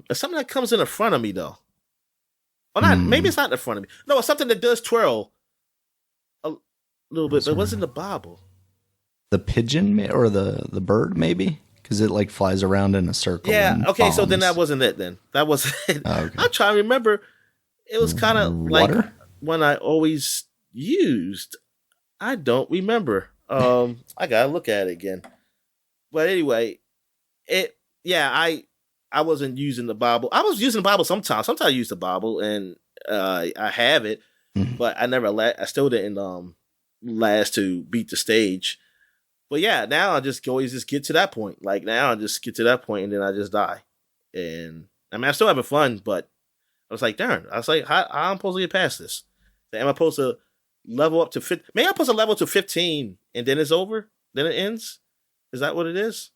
S2: it's something that comes in the front of me though. Or not, maybe it's not in the front of me. No, it's something that does twirl a little bit, but it wasn't the Bible.
S1: The pigeon or the bird maybe? Because it like flies around in a circle.
S2: Yeah, okay, so then that wasn't it then. That wasn't it. Oh, okay. I'm trying to remember. It was kind of like one I always used. I don't remember. I gotta look at it again. But anyway, I wasn't using the Bible. I was using the Bible sometimes. Sometimes I use the Bible and I have it, but I still didn't last to beat the stage. But yeah, now I always just get to that point. Like now I just get to that point and then I just die. And I mean, I'm still having fun, but I was like, darn. I was like, how am I supposed to get past this? Am I supposed to level up to 15? Maybe I'm supposed to level to 15 and then it's over? Then it ends? Is that what it is?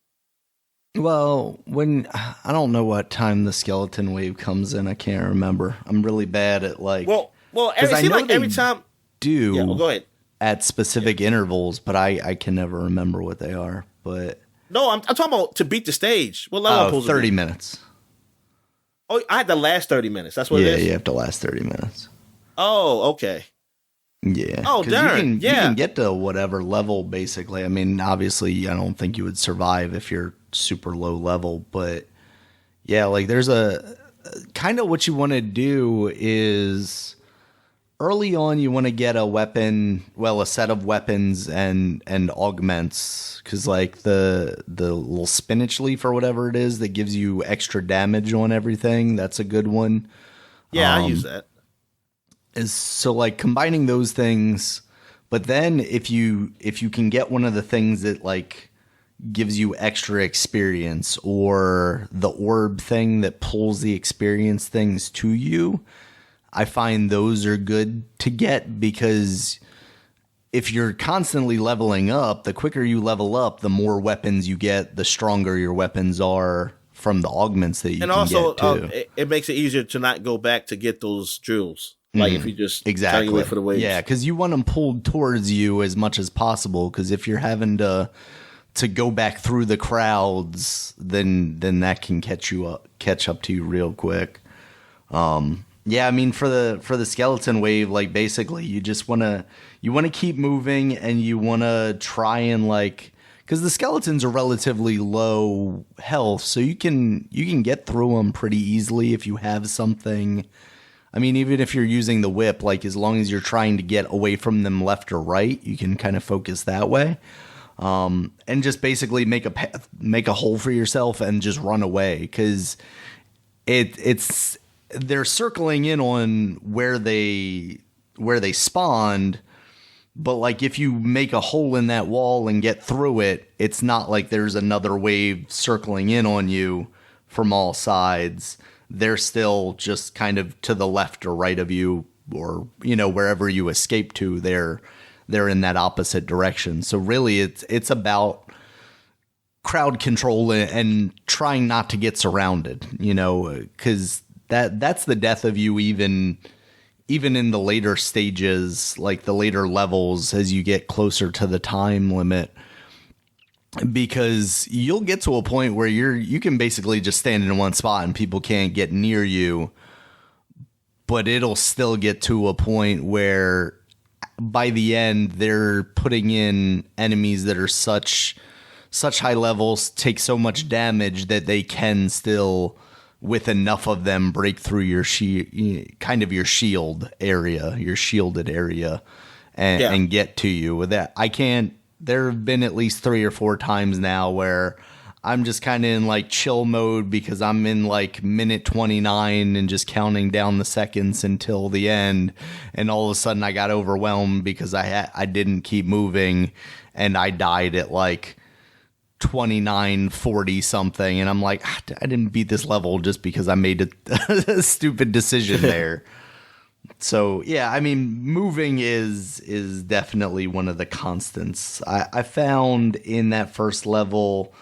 S1: Well, I don't know what time the skeleton wave comes in. I can't remember. I'm really bad at like. Well,
S2: every time.
S1: Do
S2: yeah, well, go ahead.
S1: At specific intervals, but I can never remember what they are. But
S2: no, I'm talking about to beat the stage. What level?
S1: 30 minutes.
S2: Oh, I had the last 30 minutes. That's what it is?
S1: Yeah, you have to last 30 minutes.
S2: Oh, okay.
S1: Yeah.
S2: Oh, darn.
S1: You can get to whatever level, basically. I mean, obviously, I don't think you would survive if you're super low level. But, yeah, like there's a kind of what you want to do is early on you want to get a weapon, well, a set of weapons and augments. Because, like, the little spinach leaf or whatever it is that gives you extra damage on everything, that's a good one.
S2: Yeah, I use that.
S1: So like combining those things, but then if you can get one of the things that like gives you extra experience or the orb thing that pulls the experience things to you, I find those are good to get because if you're constantly leveling up, the quicker you level up, the more weapons you get, the stronger your weapons are from the augments that you can get too. And also,
S2: it makes it easier to not go back to get those jewels. Like if you just try to wait for the waves.
S1: Yeah, because you want them pulled towards you as much as possible. Because if you're having to go back through the crowds, then that can catch up to you real quick. Yeah, I mean for the skeleton wave, like basically you just wanna keep moving and you wanna try and like because the skeletons are relatively low health, so you can get through them pretty easily if you have something. I mean, even if you're using the whip, like as long as you're trying to get away from them left or right, you can kind of focus that way. And just basically make a path, make a hole for yourself and just run away. Because they're circling in on where they spawned. But like if you make a hole in that wall and get through it, it's not like there's another wave circling in on you from all sides. They're still just kind of to the left or right of you, or wherever you escape to, they're in that opposite direction. So really it's about crowd control and trying not to get surrounded, because that's the death of you even in the later stages, like the later levels as you get closer to the time limit. Because you'll get to a point where you can basically just stand in one spot and people can't get near you, but it'll still get to a point where by the end they're putting in enemies that are such high levels, take so much damage that they can still, with enough of them, break through your your shield area, your shielded area, and get to you. With that, I can't. There have been at least 3 or 4 times now where I'm just kind of in like chill mode because I'm in like minute 29 and just counting down the seconds until the end. And all of a sudden I got overwhelmed because I didn't keep moving and I died at like 29:40 something. And I'm like, I didn't beat this level just because I made a stupid decision there. So, yeah, I mean, moving is definitely one of the constants. I found in that first level,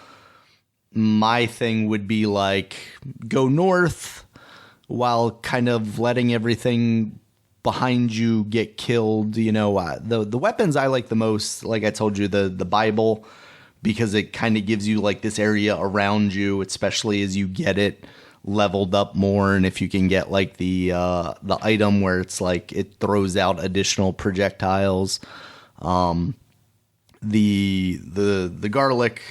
S1: my thing would be like, go north while kind of letting everything behind you get killed. You know, the weapons I like the most, like I told you, the Bible, because it kind of gives you like this area around you, especially as you get it leveled up more, and if you can get like the item where it's like it throws out additional projectiles. The garlic.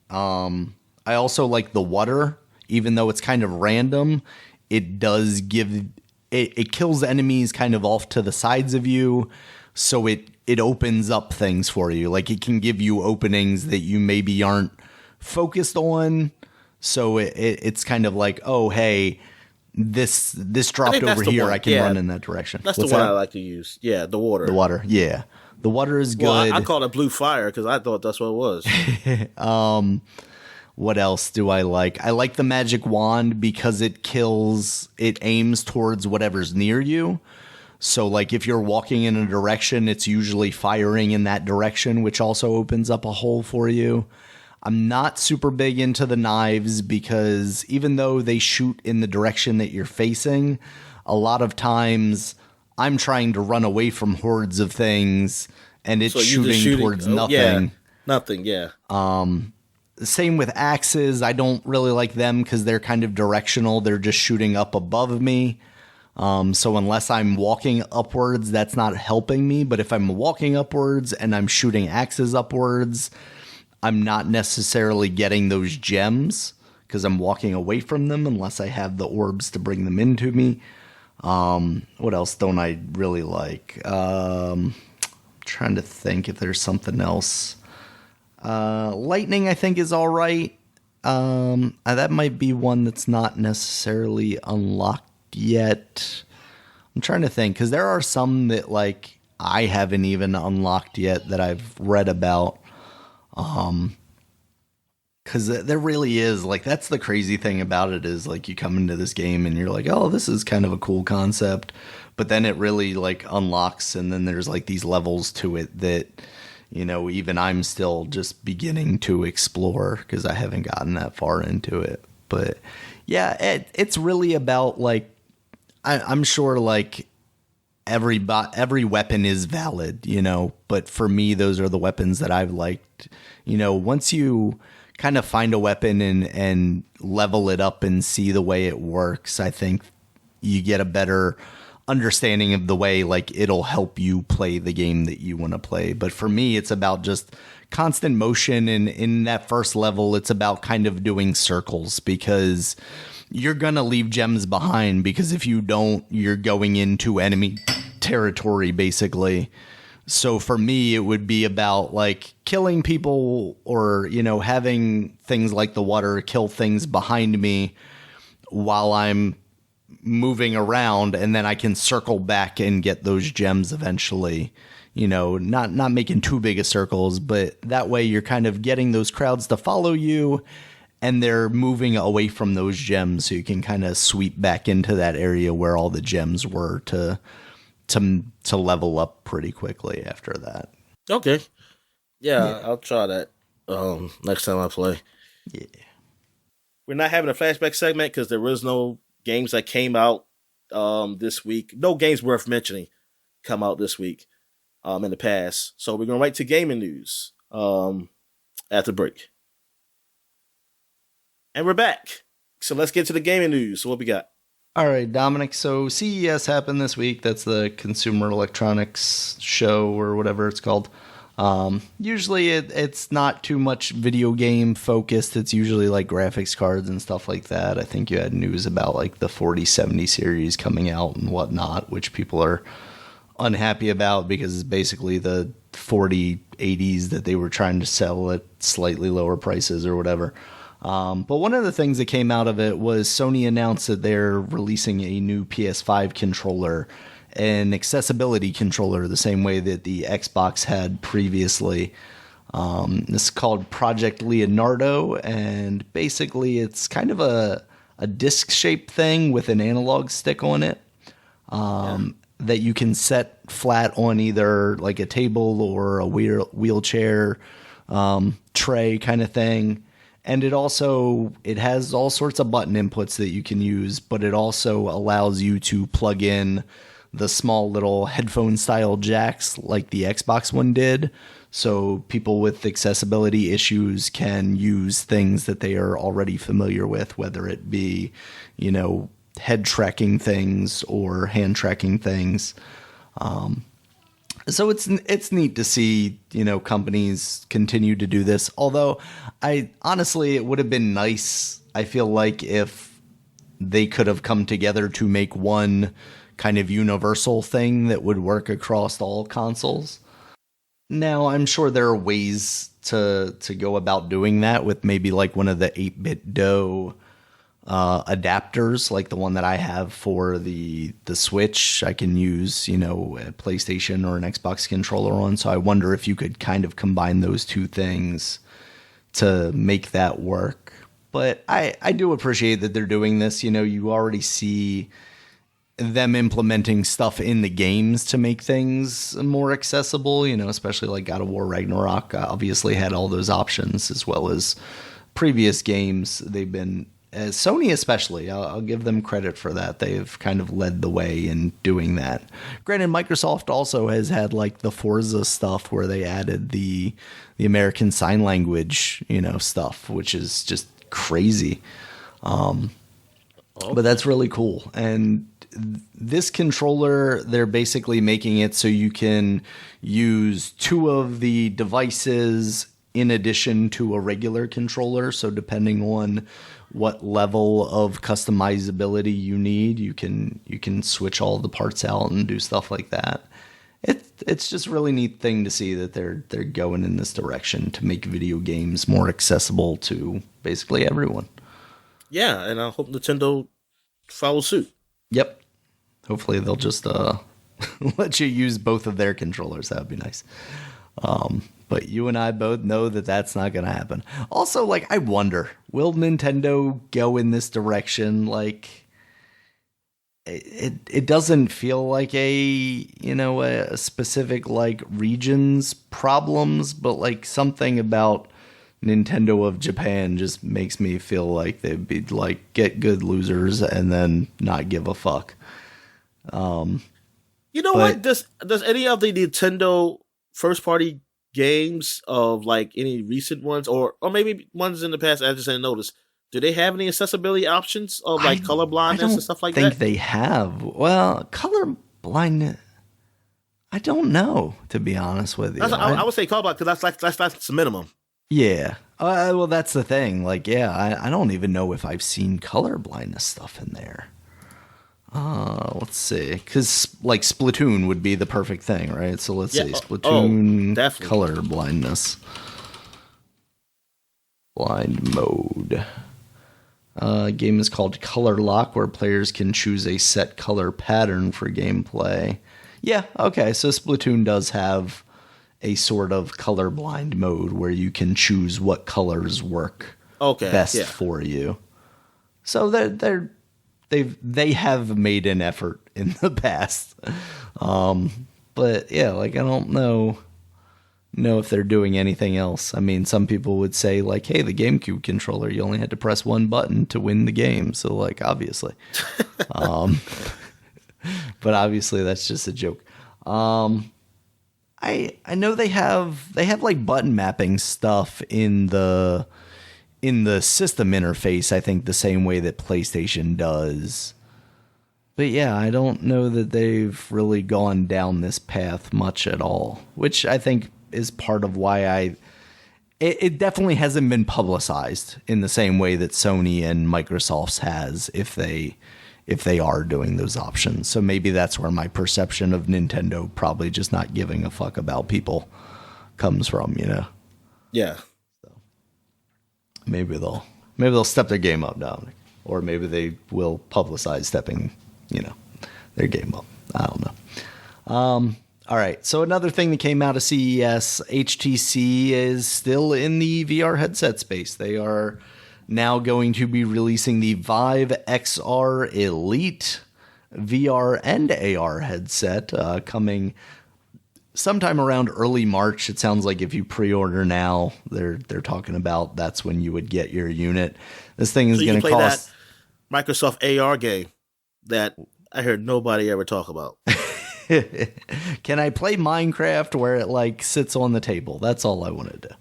S1: I also like the water, even though it's kind of random. It does give it kills enemies kind of off to the sides of you, so it opens up things for you. Like it can give you openings that you maybe aren't focused on. So it's kind of like, oh, hey, this dropped over here. I can run in that direction.
S2: That's the one I like to use. Yeah, the water.
S1: The water, yeah. The water is good.
S2: Well, I call it blue fire because I thought that's what it was.
S1: What else do I like? I like the magic wand because it aims towards whatever's near you. So, like, if you're walking in a direction, it's usually firing in that direction, which also opens up a hole for you. I'm not super big into the knives because even though they shoot in the direction that you're facing, a lot of times I'm trying to run away from hordes of things and it's shooting towards nothing.
S2: Yeah, nothing, yeah.
S1: Same with axes. I don't really like them because they're kind of directional. They're just shooting up above me. So unless I'm walking upwards, that's not helping me. But if I'm walking upwards and I'm shooting axes upwards, I'm not necessarily getting those gems because I'm walking away from them unless I have the orbs to bring them into me. What else don't I really like? Trying to think if there's something else. Lightning, I think, is all right. That might be one that's not necessarily unlocked yet. I'm trying to think because there are some that like I haven't even unlocked yet that I've read about. Because there really is, like, that's the crazy thing about it is, like, you come into this game and you're like, oh, this is kind of a cool concept, but then it really, like, unlocks, and then there's, like, these levels to it that, you know, even I'm still just beginning to explore, because I haven't gotten that far into it. But, yeah, it's really about, like, I'm sure, like, every weapon is valid, you know, but for me, those are the weapons that I've liked. You know, once you kind of find a weapon and level it up and see the way it works, I think you get a better understanding of the way, like, it'll help you play the game that you want to play. But for me, it's about just constant motion, and in that first level, it's about kind of doing circles, because you're gonna leave gems behind, because if you don't, you're going into enemy territory, basically. So for me, it would be about, like, killing people, or, you know, having things like the water kill things behind me while I'm moving around, and then I can circle back and get those gems eventually. You know, not making too big of circles, but that way you're kind of getting those crowds to follow you, and they're moving away from those gems, so you can kind of sweep back into that area where all the gems were to level up pretty quickly after that.
S2: Okay. Yeah, I'll try that next time I play.
S1: Yeah. We're
S2: not having a flashback segment because there was no games that came out this week. No games worth mentioning come out this week in the past. So we're going right to gaming news after break. And we're back. So let's get to the gaming news. So what we got?
S1: All right, Dominic. So CES happened this week. That's the Consumer Electronics Show, or whatever it's called. Usually it's not too much video game focused. It's usually like graphics cards and stuff like that. I think you had news about like the 4070 series coming out and whatnot, which people are unhappy about because it's basically the 4080s that they were trying to sell at slightly lower prices or whatever. But one of the things that came out of it was Sony announced that they're releasing a new PS5 controller, an accessibility controller, the same way that the Xbox had previously. This is called Project Leonardo, and basically it's kind of a disc-shaped thing with an analog stick on it that you can set flat on either like a table or a wheelchair tray kind of thing. And it has all sorts of button inputs that you can use, but it also allows you to plug in the small little headphone style jacks like the Xbox one did. So people with accessibility issues can use things that they are already familiar with, whether it be, head tracking things or hand tracking things. So it's neat to see, companies continue to do this. Although it would have been nice, I feel like, if they could have come together to make one kind of universal thing that would work across all consoles. Now, I'm sure there are ways to go about doing that with maybe like one of the 8-bit DOE adapters, like the one that I have for the Switch. I can use, a PlayStation or an Xbox controller on. So I wonder if you could kind of combine those two things to make that work. But I do appreciate that they're doing this. You already see them implementing stuff in the games to make things more accessible, especially like God of War Ragnarok obviously had all those options, as well as previous games. They've been, Sony especially, I'll give them credit for that. They've kind of led the way in doing that. Granted, Microsoft also has had like the Forza stuff where they added the American Sign Language, stuff, which is just crazy. But that's really cool. And this controller, they're basically making it so you can use two of the devices in addition to a regular controller. So depending on what level of customizability you need, you can switch all the parts out and do stuff like that. It's just a really neat thing to see that they're going in this direction to make video games more accessible to basically everyone.
S2: Yeah, and I hope Nintendo follows suit.
S1: Yep. Hopefully they'll just let you use both of their controllers. That would be nice. But you and I both know that that's not going to happen. Also, like, I wonder, will Nintendo go in this direction? Like, it doesn't feel like a specific, like, region's problems, but, like, something about Nintendo of Japan just makes me feel like they'd be, like, get good losers and then not give a fuck.
S2: What? Does any of the Nintendo first-party games of like any recent ones or maybe ones in the past I just didn't notice, do they have any accessibility options of like color blindness and stuff like that? I
S1: think they have. Well, color blindness, I don't know, to be honest with you.
S2: I would say color blindness because that's the minimum.
S1: Yeah. Well, that's the thing. Like, yeah, I don't even know if I've seen color blindness stuff in there. Let's see, because like Splatoon would be the perfect thing, right? So let's see, Splatoon color blindness, blind mode. Game is called Color Lock, where players can choose a set color pattern for gameplay. Yeah, okay, so Splatoon does have a sort of colorblind mode where you can choose what colors work best for you. So they have made an effort in the past. But yeah, like I don't know if they're doing anything else. I mean, some people would say like, hey, the GameCube controller, you only had to press one button to win the game. So like, obviously, but obviously that's just a joke. I know they have like button mapping stuff in the system interface, I think the same way that PlayStation does. But yeah, I don't know that they've really gone down this path much at all, which I think is part of why it definitely hasn't been publicized in the same way that Sony and Microsoft's has, if they are doing those options. So maybe that's where my perception of Nintendo probably just not giving a fuck about people comes from,
S2: Yeah.
S1: Maybe they'll Maybe they'll step their game up, Dominic. Or maybe they will publicize stepping, their game up. I don't know. All right. So another thing that came out of CES, HTC is still in the VR headset space. They are now going to be releasing the Vive XR Elite VR and AR headset coming sometime around early March. It sounds like if you pre-order now, they're talking about that's when you would get your unit. This thing is going to cost
S2: that Microsoft AR game that I heard nobody ever talk about.
S1: Can I play Minecraft where it like sits on the table? That's all I want to do.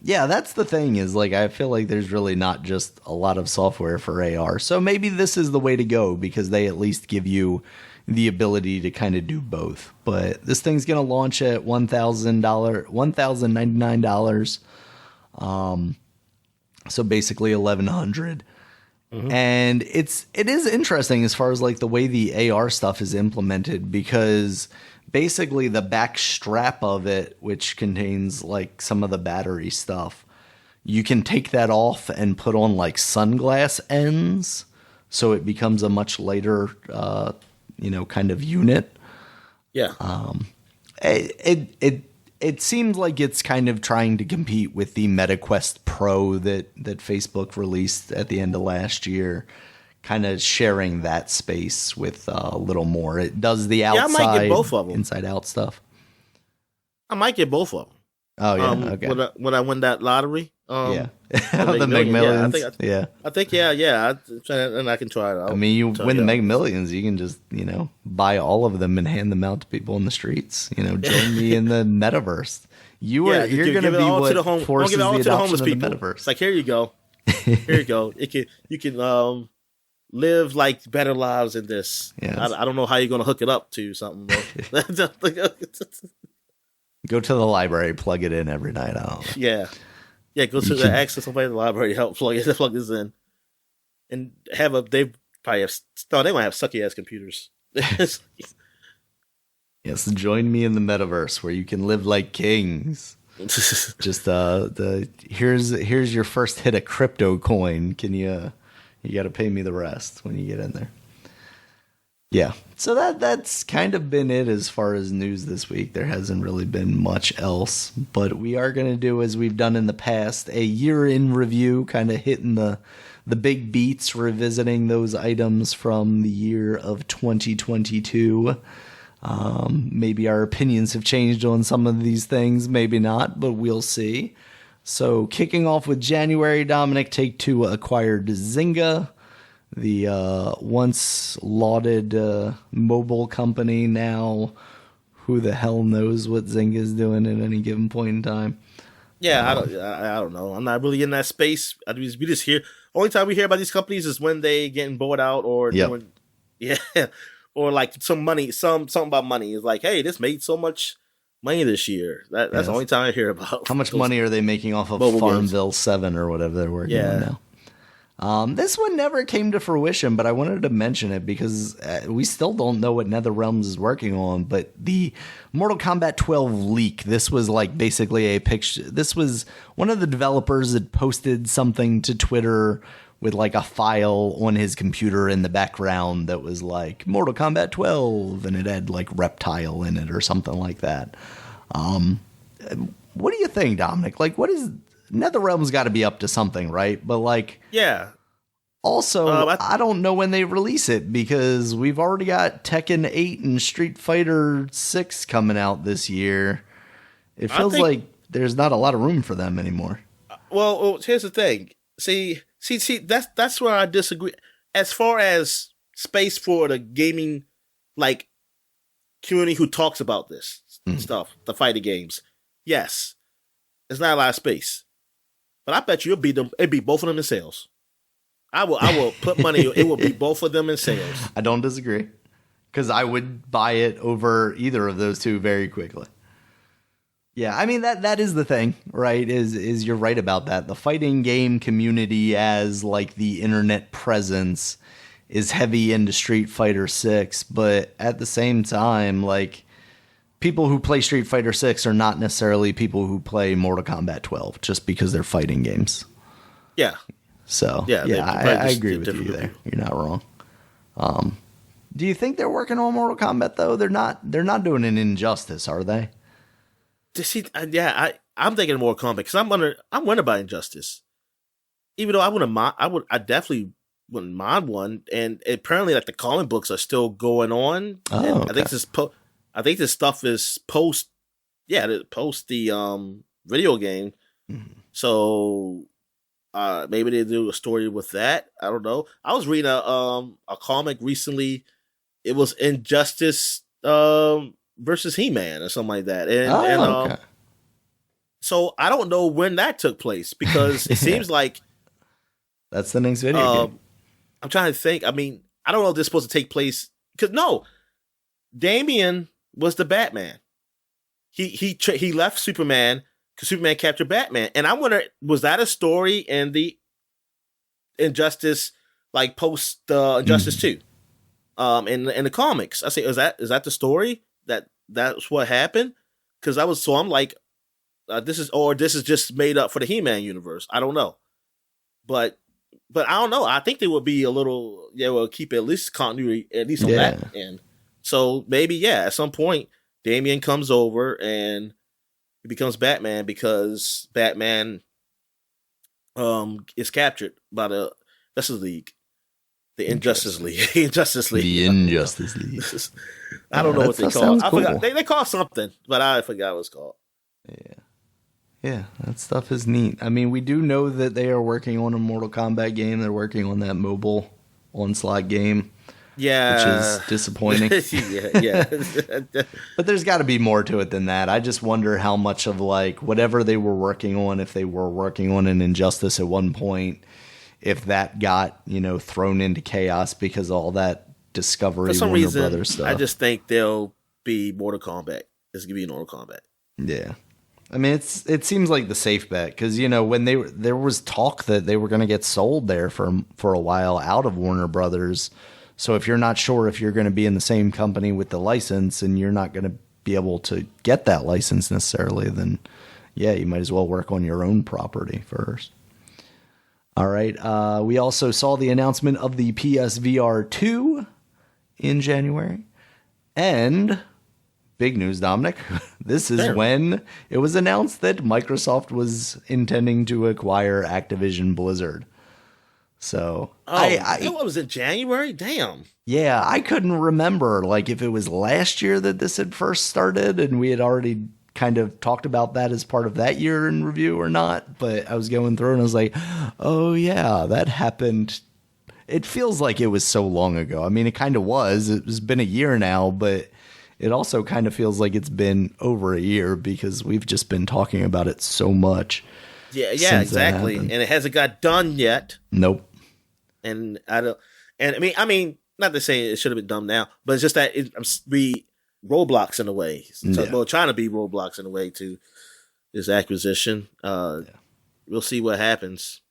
S1: Yeah, that's the thing is like I feel like there's really not just a lot of software for AR. So maybe this is the way to go because they at least give you the ability to kind of do both. But this thing's going to launch at $1,099. So basically $1,100. Mm-hmm. And it is interesting as far as like the way the AR stuff is implemented because basically the back strap of it, which contains like some of the battery stuff, you can take that off and put on like sunglass ends. So it becomes a much lighter, kind of unit.
S2: Yeah.
S1: It seems like it's kind of trying to compete with the MetaQuest Pro that Facebook released at the end of last year, kind of sharing that space with a little more. It does the outside,
S2: I might get both of them.
S1: Inside out stuff.
S2: I might get both of them.
S1: Oh yeah, okay.
S2: When I win that lottery,
S1: the Mega Millions.
S2: I think, and I can try it out.
S1: I mean, you win the Mega Millions, you can just, buy all of them and hand them out to people in the streets. Join me in the metaverse. You're going to be what forces the adoption of the metaverse.
S2: It's like, here you go. Here you go. You can live like better lives in this. Yeah, I don't know how you're going to hook it up to something.
S1: Go to the library, plug it in every night. I don't know.
S2: Yeah, go to the access somebody in the library to help plug this in, and they might have sucky ass computers.
S1: Yes, join me in the metaverse where you can live like kings. Just here's your first hit of crypto coin. Can you got to pay me the rest when you get in there. Yeah, so that's kind of been it as far as news this week. There hasn't really been much else, but we are going to do, as we've done in the past, a year in review, kind of hitting the big beats, revisiting those items from the year of 2022. Maybe our opinions have changed on some of these things, maybe not, but we'll see. So kicking off with January, Dominic, Take-Two acquired Zynga, the once lauded mobile company. Now, who the hell knows what Zynga's doing at any given point in time?
S2: Yeah, I don't know. I'm not really in that space. We just hear. Only time we hear about these companies is when they getting bought out or doing, or like some money, something about money. It's like, hey, this made so much money this year. That's the only time I hear about.
S1: How much money are they making off of Farmville 7 or whatever they're working on now? This one never came to fruition, but I wanted to mention it because we still don't know what NetherRealms is working on. But the Mortal Kombat 12 leak, this was like basically a picture. This was one of the developers that posted something to Twitter with like a file on his computer in the background that was like Mortal Kombat 12, and it had like Reptile in it or something like that. What do you think, Dominic? Like, what is... NetherRealm's got to be up to something, right? But like,
S2: yeah.
S1: Also, I don't know when they release it because we've already got Tekken 8 and Street Fighter 6 coming out this year. It feels like there's not a lot of room for them anymore.
S2: Well, here's the thing. See, that's where I disagree. As far as space for the gaming, like, community who talks about this stuff, the fighting games, yes, there's not a lot of space. But I bet you it'd be both of them in sales. I will put money. It will be both of them in sales.
S1: I don't disagree, because I would buy it over either of those two very quickly. Yeah, I mean that is the thing, right? Is you're right about that. The fighting game community as like the internet presence is heavy into Street Fighter 6, but at the same time, like, people who play Street Fighter 6 are not necessarily people who play Mortal Kombat 12 just because they're fighting games.
S2: Yeah.
S1: So
S2: Yeah,
S1: I agree with you there. You're not wrong. Do you think they're working on Mortal Kombat though? They're not doing an Injustice, are they?
S2: I'm thinking Mortal Kombat because I'm wondering about Injustice. Even though I definitely wouldn't mind one. And apparently, like the comic books are still going on.
S1: Oh,
S2: and
S1: okay.
S2: I think this stuff is post the video game.
S1: Mm-hmm.
S2: So maybe they do a story with that. I don't know. I was reading a comic recently. It was Injustice versus He-Man or something like that. Okay. So I don't know when that took place because it seems like
S1: that's the next video game.
S2: I'm trying to think. I mean, I don't know if this is supposed to take place because Damian was the Batman. He left Superman because Superman captured Batman, and I wonder, was that a story in the Injustice, like post Injustice 2, in the comics? I say, is that the story that's what happened? Because I'm like, this is just made up for the He-Man universe. I don't know, but I don't know. I think there would be a little, will keep at least continuity, at least on that end. So maybe, at some point, Damian comes over and he becomes Batman because Batman is captured by the Justice League. The Injustice League. Injustice League.
S1: The Injustice League.
S2: I don't know what they call it. I forgot. They call something, but I forgot what it's called.
S1: Yeah. Yeah, that stuff is neat. I mean, we do know that they are working on a Mortal Kombat game. They're working on that mobile Onslaught game.
S2: Yeah.
S1: Which is disappointing.
S2: yeah.
S1: But there's got to be more to it than that. I just wonder how much of like whatever they were working on, if they were working on an Injustice at one point, if that got, thrown into chaos because of all that Discovery,
S2: for some
S1: Warner
S2: reason,
S1: Brothers stuff.
S2: I just think they'll be Mortal Kombat. It's going to be Mortal Kombat.
S1: Yeah. I mean, it seems like the safe bet because, when there was talk that they were going to get sold there for a while out of Warner Brothers. So if you're not sure if you're going to be in the same company with the license and you're not going to be able to get that license necessarily, then you might as well work on your own property first. All right. We also saw the announcement of the PSVR 2 in January. And big news, Dominic. This is when it was announced that Microsoft was intending to acquire Activision Blizzard. So
S2: what was it, January? Damn.
S1: Yeah, I couldn't remember like if it was last year that this had first started and we had already kind of talked about that as part of that year in review or not. But I was going through and I was like, oh yeah, that happened. It feels like it was so long ago. I mean, it kind of was. It's been a year now, but it also kind of feels like it's been over a year because we've just been talking about it so much.
S2: Yeah, exactly. And it hasn't got done yet.
S1: Nope.
S2: And I mean, not to say it should have been done now, but it's just that be roadblocks in a way. Well, trying to be roadblocks in a way to this acquisition. We'll see what happens.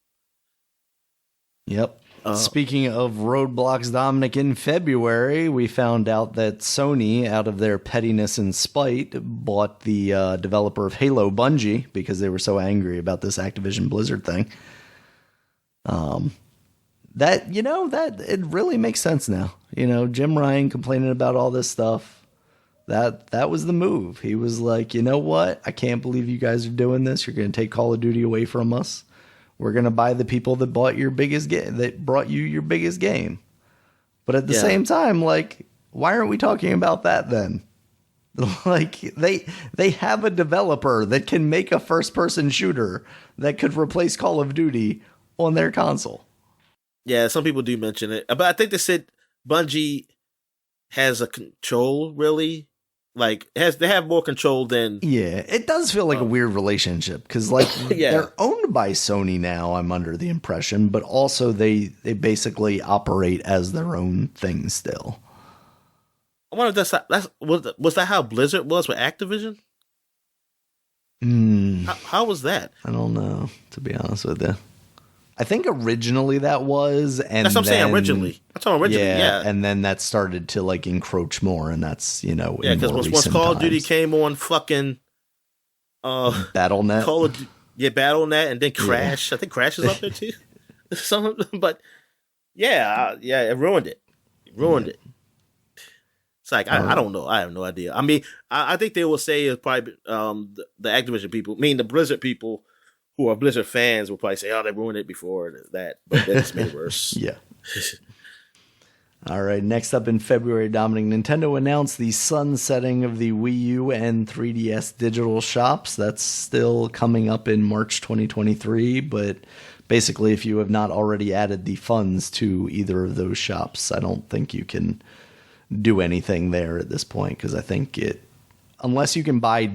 S1: Yep. Speaking of roadblocks, Dominic, in February, we found out that Sony, out of their pettiness and spite, bought the developer of Halo, Bungie, because they were so angry about this Activision Blizzard thing. That it really makes sense now. Jim Ryan complaining about all this stuff. That was the move. He was like, you know what? I can't believe you guys are doing this. You're going to take Call of Duty away from us. We're going to buy the people that bought your biggest game, that brought you your biggest game. But at the same time, like, why aren't we talking about that then? Like, they have a developer that can make a first-person shooter that could replace Call of Duty on their console.
S2: Yeah, some people do mention it. But I think they said Bungie has a control, really. Like, they have more control than...
S1: Yeah, it does feel like a weird relationship, because, like, they're owned by Sony now, I'm under the impression, but also they basically operate as their own thing still.
S2: I wonder if was that how Blizzard was with Activision? How was that?
S1: I don't know, to be honest with you. I think originally that was, and
S2: that's what I'm saying. Originally, that's what originally. Yeah,
S1: and then that started to like encroach more, and that's
S2: because once Call of Duty came on fucking
S1: BattleNet,
S2: battle on that, and then Crash. I think Crash is up there too. But it ruined it. It ruined it. It's like I don't know. I have no idea. I mean, I think they will say it's probably the Activision people, the Blizzard people who are Blizzard fans will probably say, "Oh, they ruined it before that," but then it's made it worse.
S1: Yeah. All right. Next up in February, Dominic, Nintendo announced the sunsetting of the Wii U and 3DS digital shops. That's still coming up in March 2023, but basically, if you have not already added the funds to either of those shops, I don't think you can do anything there at this point, because I think unless you can buy,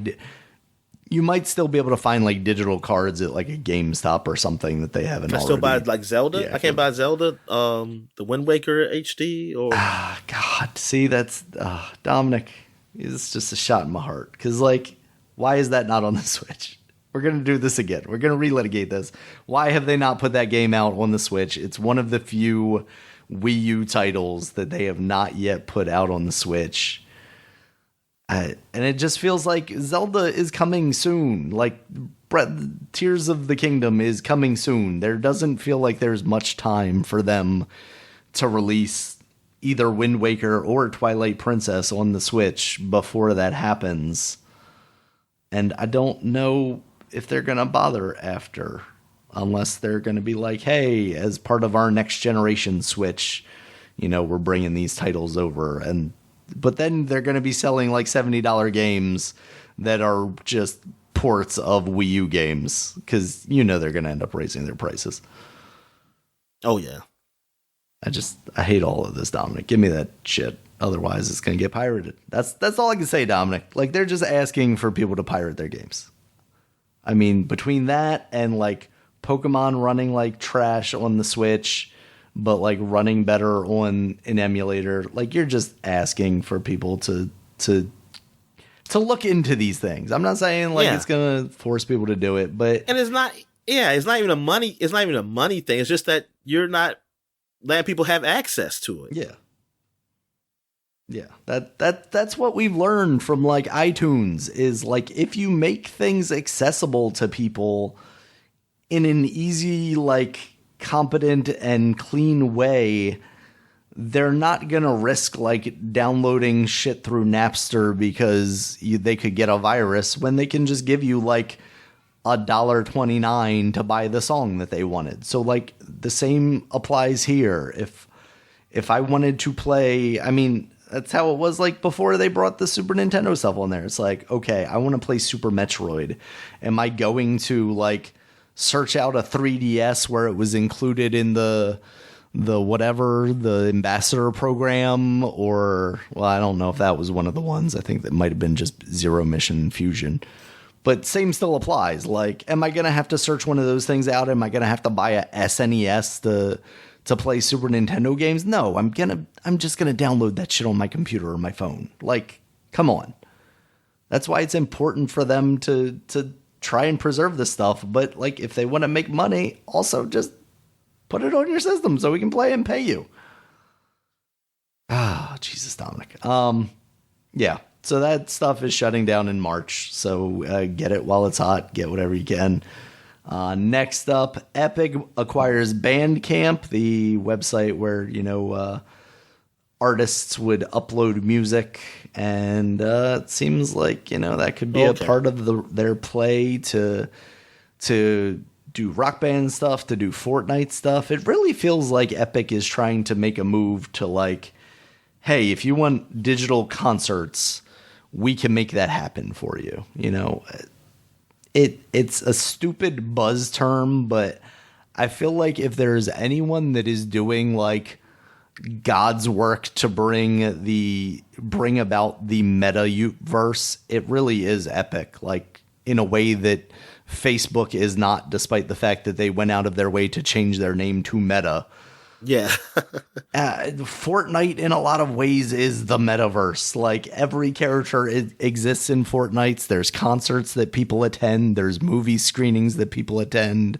S1: you might still be able to find like digital cards at like a GameStop or something that they haven't already.
S2: I still buy like Zelda. Yeah, I can't buy Zelda, the Wind Waker HD or.
S1: God, see, that's Dominic. It's just a shot in my heart, because like, why is that not on the Switch? We're gonna do this again. We're gonna relitigate this. Why have they not put that game out on the Switch? It's one of the few Wii U titles that they have not yet put out on the Switch. And it just feels like Zelda is coming soon. Like Tears of the Kingdom is coming soon. There doesn't feel like there's much time for them to release either Wind Waker or Twilight Princess on the Switch before that happens. And I don't know if they're going to bother after. Unless they're going to be like, hey, as part of our next generation Switch, we're bringing these titles over. But then they're going to be selling like $70 games that are just ports of Wii U games, because they're going to end up raising their prices.
S2: Oh, yeah.
S1: I hate all of this, Dominic. Give me that shit. Otherwise, it's going to get pirated. That's all I can say, Dominic. Like, they're just asking for people to pirate their games. I mean, between that and like Pokemon running like trash on the Switch, but like running better on an emulator, like you're just asking for people to look into these things. I'm not saying like it's gonna force people to do it, but
S2: it's not even a money thing. It's just that you're not letting people have access to it.
S1: Yeah, that's what we've learned from like iTunes is like, if you make things accessible to people in an easy, like competent and clean way, they're not going to risk like downloading shit through Napster because they could get a virus, when they can just give you like $1.29 to buy the song that they wanted. So like the same applies here. If I wanted to play, I mean, that's how it was like before they brought the Super Nintendo stuff on there. It's like, okay, I want to play Super Metroid. Am I going to like search out a 3DS where it was included in the ambassador program, or, well, I don't know if that was one of the ones. I think that might have been just Zero Mission Fusion, but same still applies. Like, am I going to have to search one of those things out? Am I going to have to buy a SNES to play Super Nintendo games? No, I'm just going to download that shit on my computer or my phone. Like, come on. That's why it's important for them to try and preserve this stuff. But like, if they want to make money, also just put it on your system so we can play and pay you. Jesus, Dominic. Yeah. So that stuff is shutting down in March. So get it while it's hot. Get whatever you can. Next up, Epic acquires Bandcamp, the website where, artists would upload music, and it seems like, that could be a part of their play to do Rock Band stuff, to do Fortnite stuff. It really feels like Epic is trying to make a move to like, hey, if you want digital concerts, we can make that happen for you. It's a stupid buzz term, but I feel like if there's anyone that is doing like God's work to bring about the metaverse, it really is Epic, like in a way that Facebook is not, despite the fact that they went out of their way to change their name to Meta.
S2: Yeah.
S1: Fortnite in a lot of ways is the metaverse. Like, every character exists in Fortnite. There's concerts that people attend. There's movie screenings that people attend.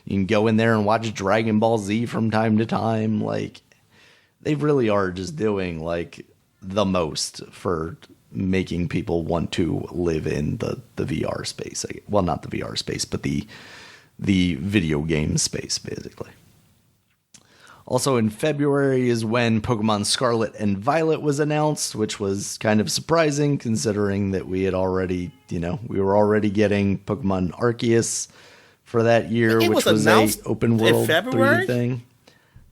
S1: You can go in there and watch Dragon Ball Z from time to time. Like, they really are just doing like the most for making people want to live in the VR space. Well, not the VR space, but the video game space, basically. Also in February is when Pokemon Scarlet and Violet was announced, which was kind of surprising considering that we had already, we were already getting Pokemon Arceus for that year, which was a open world 3D thing.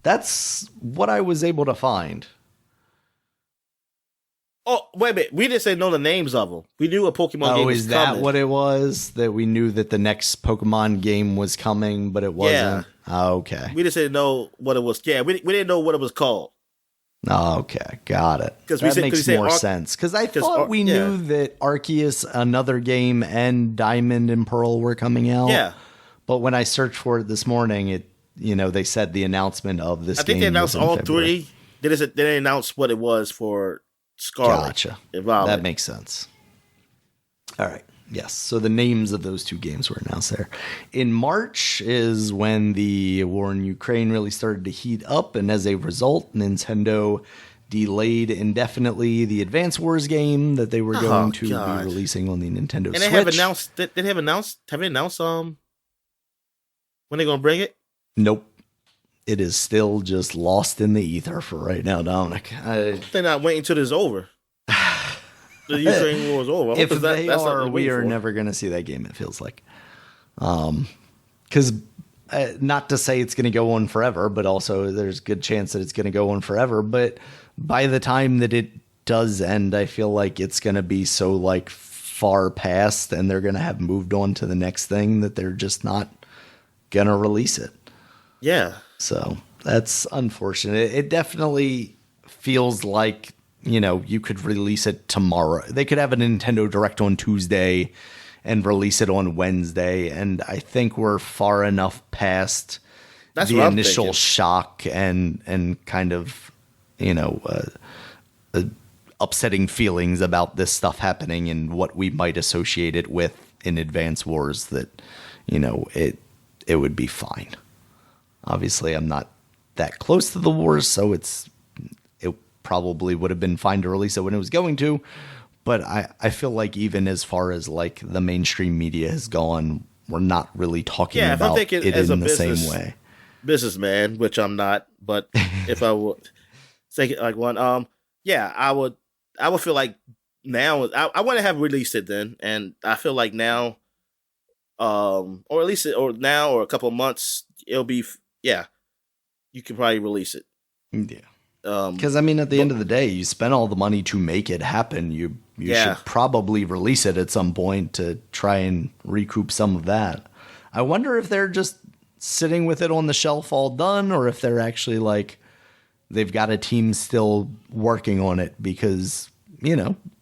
S1: That's what I was able to find.
S2: Oh, wait a minute. We didn't say know the names of them. We knew a Pokemon game was coming. Oh, is that
S1: what it was? That we knew that the next Pokemon game was coming, but it wasn't? Yeah. Oh, okay.
S2: We just didn't know what it was. Yeah, we didn't know what it was called.
S1: Oh, okay, got it. That makes more sense. Because I thought we knew that Arceus, another game, and Diamond and Pearl were coming out.
S2: Yeah.
S1: But when I searched for it this morning, they said the announcement of this game.
S2: I think they announced all three. They didn't announce what it was for Scarlet.
S1: Gotcha. That makes sense. All right. Yes. So the names of those two games were announced there. In March is when the war in Ukraine really started to heat up, and as a result, Nintendo delayed indefinitely the Advance Wars game that they were going to be releasing on the Nintendo Switch.
S2: And they have announced when they're going to bring it?
S1: Nope. It is still just lost in the ether for right now, Dominic.
S2: They're not waiting until it's over. The Ukraine war is over.
S1: If they are, we are never going to see that game, it feels like. Because not to say it's going to go on forever, but also there's a good chance that it's going to go on forever. But by the time that it does end, I feel like it's going to be so far past and they're going to have moved on to the next thing that they're just not going to release it.
S2: Yeah.
S1: So that's unfortunate. It definitely feels like, you could release it tomorrow. They could have a Nintendo Direct on Tuesday and release it on Wednesday. And I think we're far enough past the initial shock and kind of, upsetting feelings about this stuff happening and what we might associate it with in Advance Wars that, it would be fine. Obviously, I'm not that close to the wars, so it probably would have been fine to release it when it was going to. But I feel like even as far as the mainstream media has gone, we're not really talking about it in the same way.
S2: Businessman, which I'm not, but if I would take it like one, I would feel like now I want to have released it then, and I feel like now, or at least now or a couple of months, it'll be you can probably release it.
S1: Yeah. Because at the end of the day, you spent all the money to make it happen. You should probably release it at some point to try and recoup some of that. I wonder if they're just sitting with it on the shelf all done, or if they're actually they've got a team still working on it because,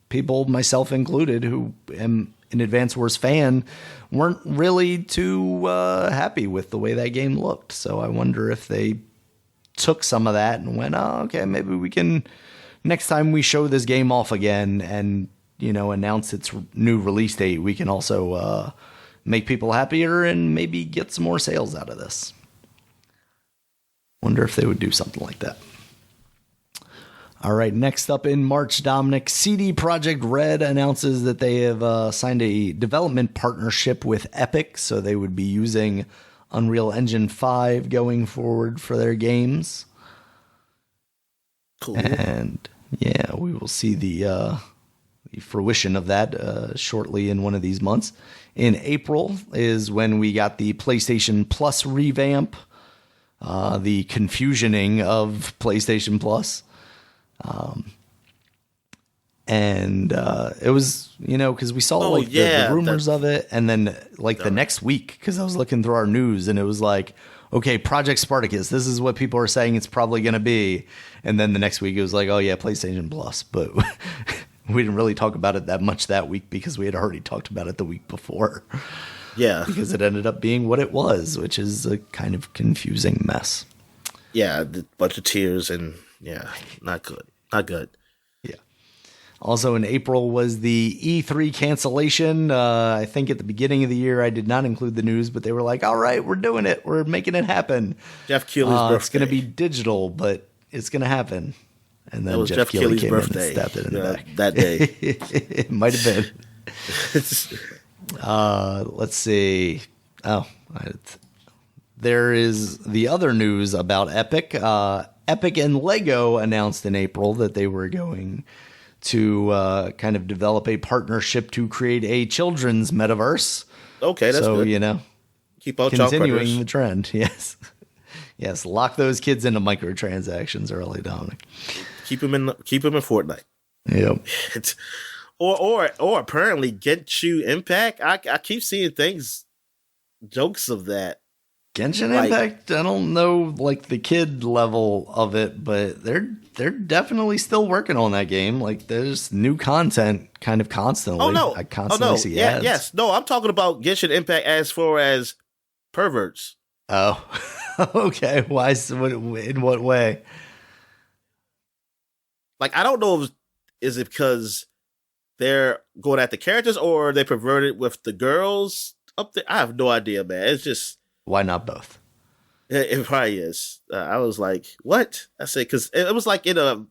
S1: people, myself included, who am an Advance Wars fan, weren't really too happy with the way that game looked. So I wonder if they took some of that and went, oh, okay, maybe we can, next time we show this game off again and, announce its new release date, we can also make people happier and maybe get some more sales out of this. Wonder if they would do something like that. All right, next up in March, Dominic, CD Projekt Red announces that they have signed a development partnership with Epic, so they would be using Unreal Engine 5 going forward for their games.
S2: Cool.
S1: And we will see the fruition of that shortly in one of these months. In April is when we got the PlayStation Plus revamp, the confusioning of PlayStation Plus. It was, because we saw the rumors of it, and then the next week, because I was looking through our news and it was okay, Project Spartacus, this is what people are saying it's probably going to be. And then the next week it was oh yeah, PlayStation Plus. But we didn't really talk about it that much that week because we had already talked about it the week before.
S2: Yeah.
S1: Because it ended up being what it was, which is a kind of confusing mess.
S2: Yeah, a bunch of tears and not good. Not good.
S1: Yeah. Also in April was the E3 cancellation. I think at the beginning of the year, I did not include the news, but they were all right, we're doing it. We're making it happen.
S2: Jeff Keighley's birthday.
S1: It's going to be digital, but it's going to happen. And then
S2: that was
S1: Jeff
S2: Keighley's
S1: came
S2: birthday.
S1: in and stabbed it in the back.
S2: That day.
S1: It might have been. Let's see. There is the other news about Epic. Epic and Lego announced in April that they were going to kind of develop a partnership to create a children's metaverse.
S2: Okay, that's good.
S1: So,
S2: keep on
S1: continuing the trend. Yes. Yes, lock those kids into microtransactions early, Dominic.
S2: Keep them in Fortnite.
S1: Yep.
S2: or apparently Genshin Impact. I keep seeing jokes of that.
S1: Genshin Impact, I don't know like the kid level of it, but they're definitely still working on that game. Like there's new content kind of constantly.
S2: Oh no.
S1: I constantly see ads.
S2: Yes. No, I'm talking about Genshin Impact as far as perverts.
S1: Oh. Okay. Why? In what way?
S2: Like I don't know is it because they're going at the characters or they perverted with the girls up there? I have no idea, man. It's just
S1: why not both?
S2: It probably is. I was like, what? I said because it was like in a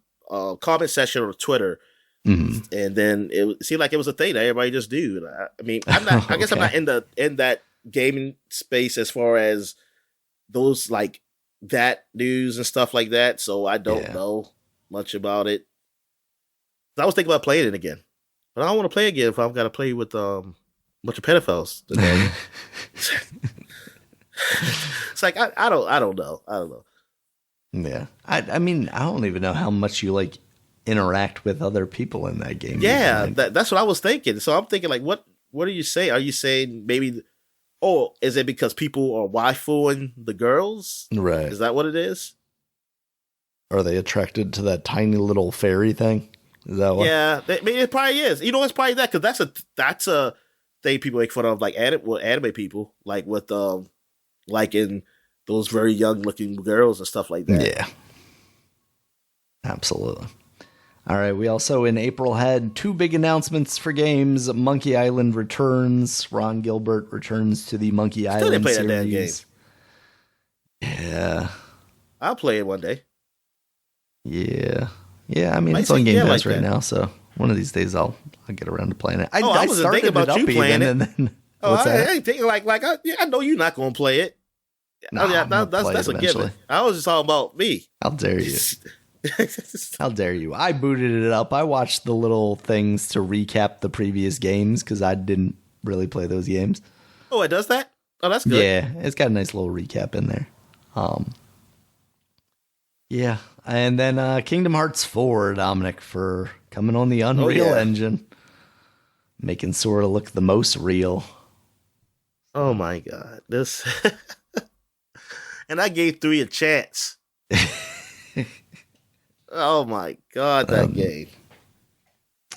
S2: comment section on Twitter, and then it seemed like it was a thing that everybody just do. I mean, I'm not. I guess I'm not in that gaming space as far as those like that news and stuff like that. So I don't know much about it. I was thinking about playing it again, but I don't want to play again if I've got to play with a bunch of pedophiles. It's like I don't know.
S1: Yeah, I mean I don't even know how much you like interact with other people in that game.
S2: Yeah, that's what I was thinking. So I'm thinking like, what are you saying? Are you saying maybe? Oh, is it because people are waifuing the girls?
S1: Right.
S2: Is that what it is?
S1: Are they attracted to that tiny little fairy thing? Is that what?
S2: Yeah, I mean, it probably is. You know, it's probably that because that's a thing people make fun of, like anime people, like with like in those very young looking girls and stuff like that.
S1: Yeah, absolutely. All right, we also in April had two big announcements for games. Monkey Island returns. Ron Gilbert returns to the Monkey Island
S2: didn't play
S1: series.
S2: that damn game.
S1: Yeah.
S2: I'll play it one day.
S1: Yeah. Yeah, I mean, it's on Game Pass right now, so one of these days I'll get around to playing it. I
S2: wasn't
S1: started
S2: thinking about you playing it.
S1: And then,
S2: I ain't thinking like I know you're not going to play it.
S1: No,
S2: that's a given. I was just talking about me.
S1: How dare you? How dare you? I booted it up. I watched the little things to recap the previous games because I didn't really play those games.
S2: Oh, it does that? Oh, that's good.
S1: Yeah, it's got a nice little recap in there. Yeah, and then Kingdom Hearts 4, Dominic, for coming on the Unreal Engine, making sort of look the most real.
S2: Oh my God, this! And I gave 3 a chance. Oh my God, that game.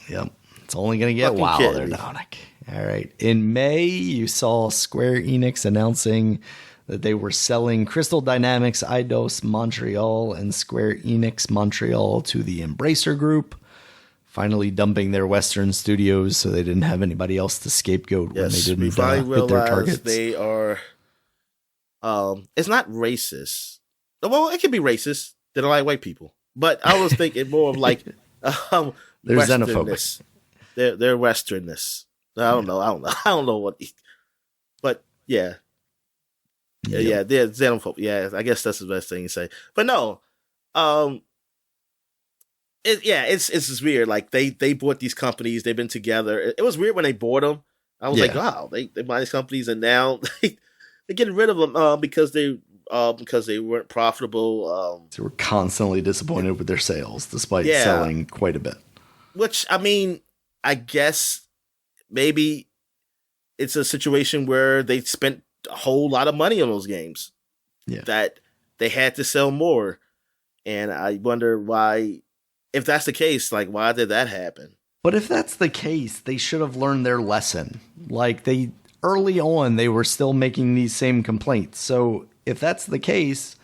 S1: Yep. It's only going to get wilder, Dominic. All right. In May, you saw Square Enix announcing that they were selling Crystal Dynamics Eidos Montreal and Square Enix Montreal to the Embracer Group, finally dumping their Western studios so they didn't have anybody else to scapegoat when they didn't hit their targets.
S2: They are, it's not racist. Well, it can be racist. They don't like white people. But I was thinking more of like
S1: they're xenophobic.
S2: They're Westernness. I don't know what. But yeah. Yeah, they're xenophobic. Yeah, I guess that's the best thing to say. But no, it's just weird. Like they bought these companies. They've been together. It was weird when they bought them. I was like, wow, they buy these companies and now they're getting rid of them because they weren't profitable.
S1: They were constantly disappointed with their sales, despite selling quite a bit.
S2: Which, I mean, I guess maybe it's a situation where they spent a whole lot of money on those games that they had to sell more. And I wonder why, if that's the case, like, why did that happen?
S1: But if that's the case, they should have learned their lesson. Like, early on, they were still making these same complaints. So if that's the case,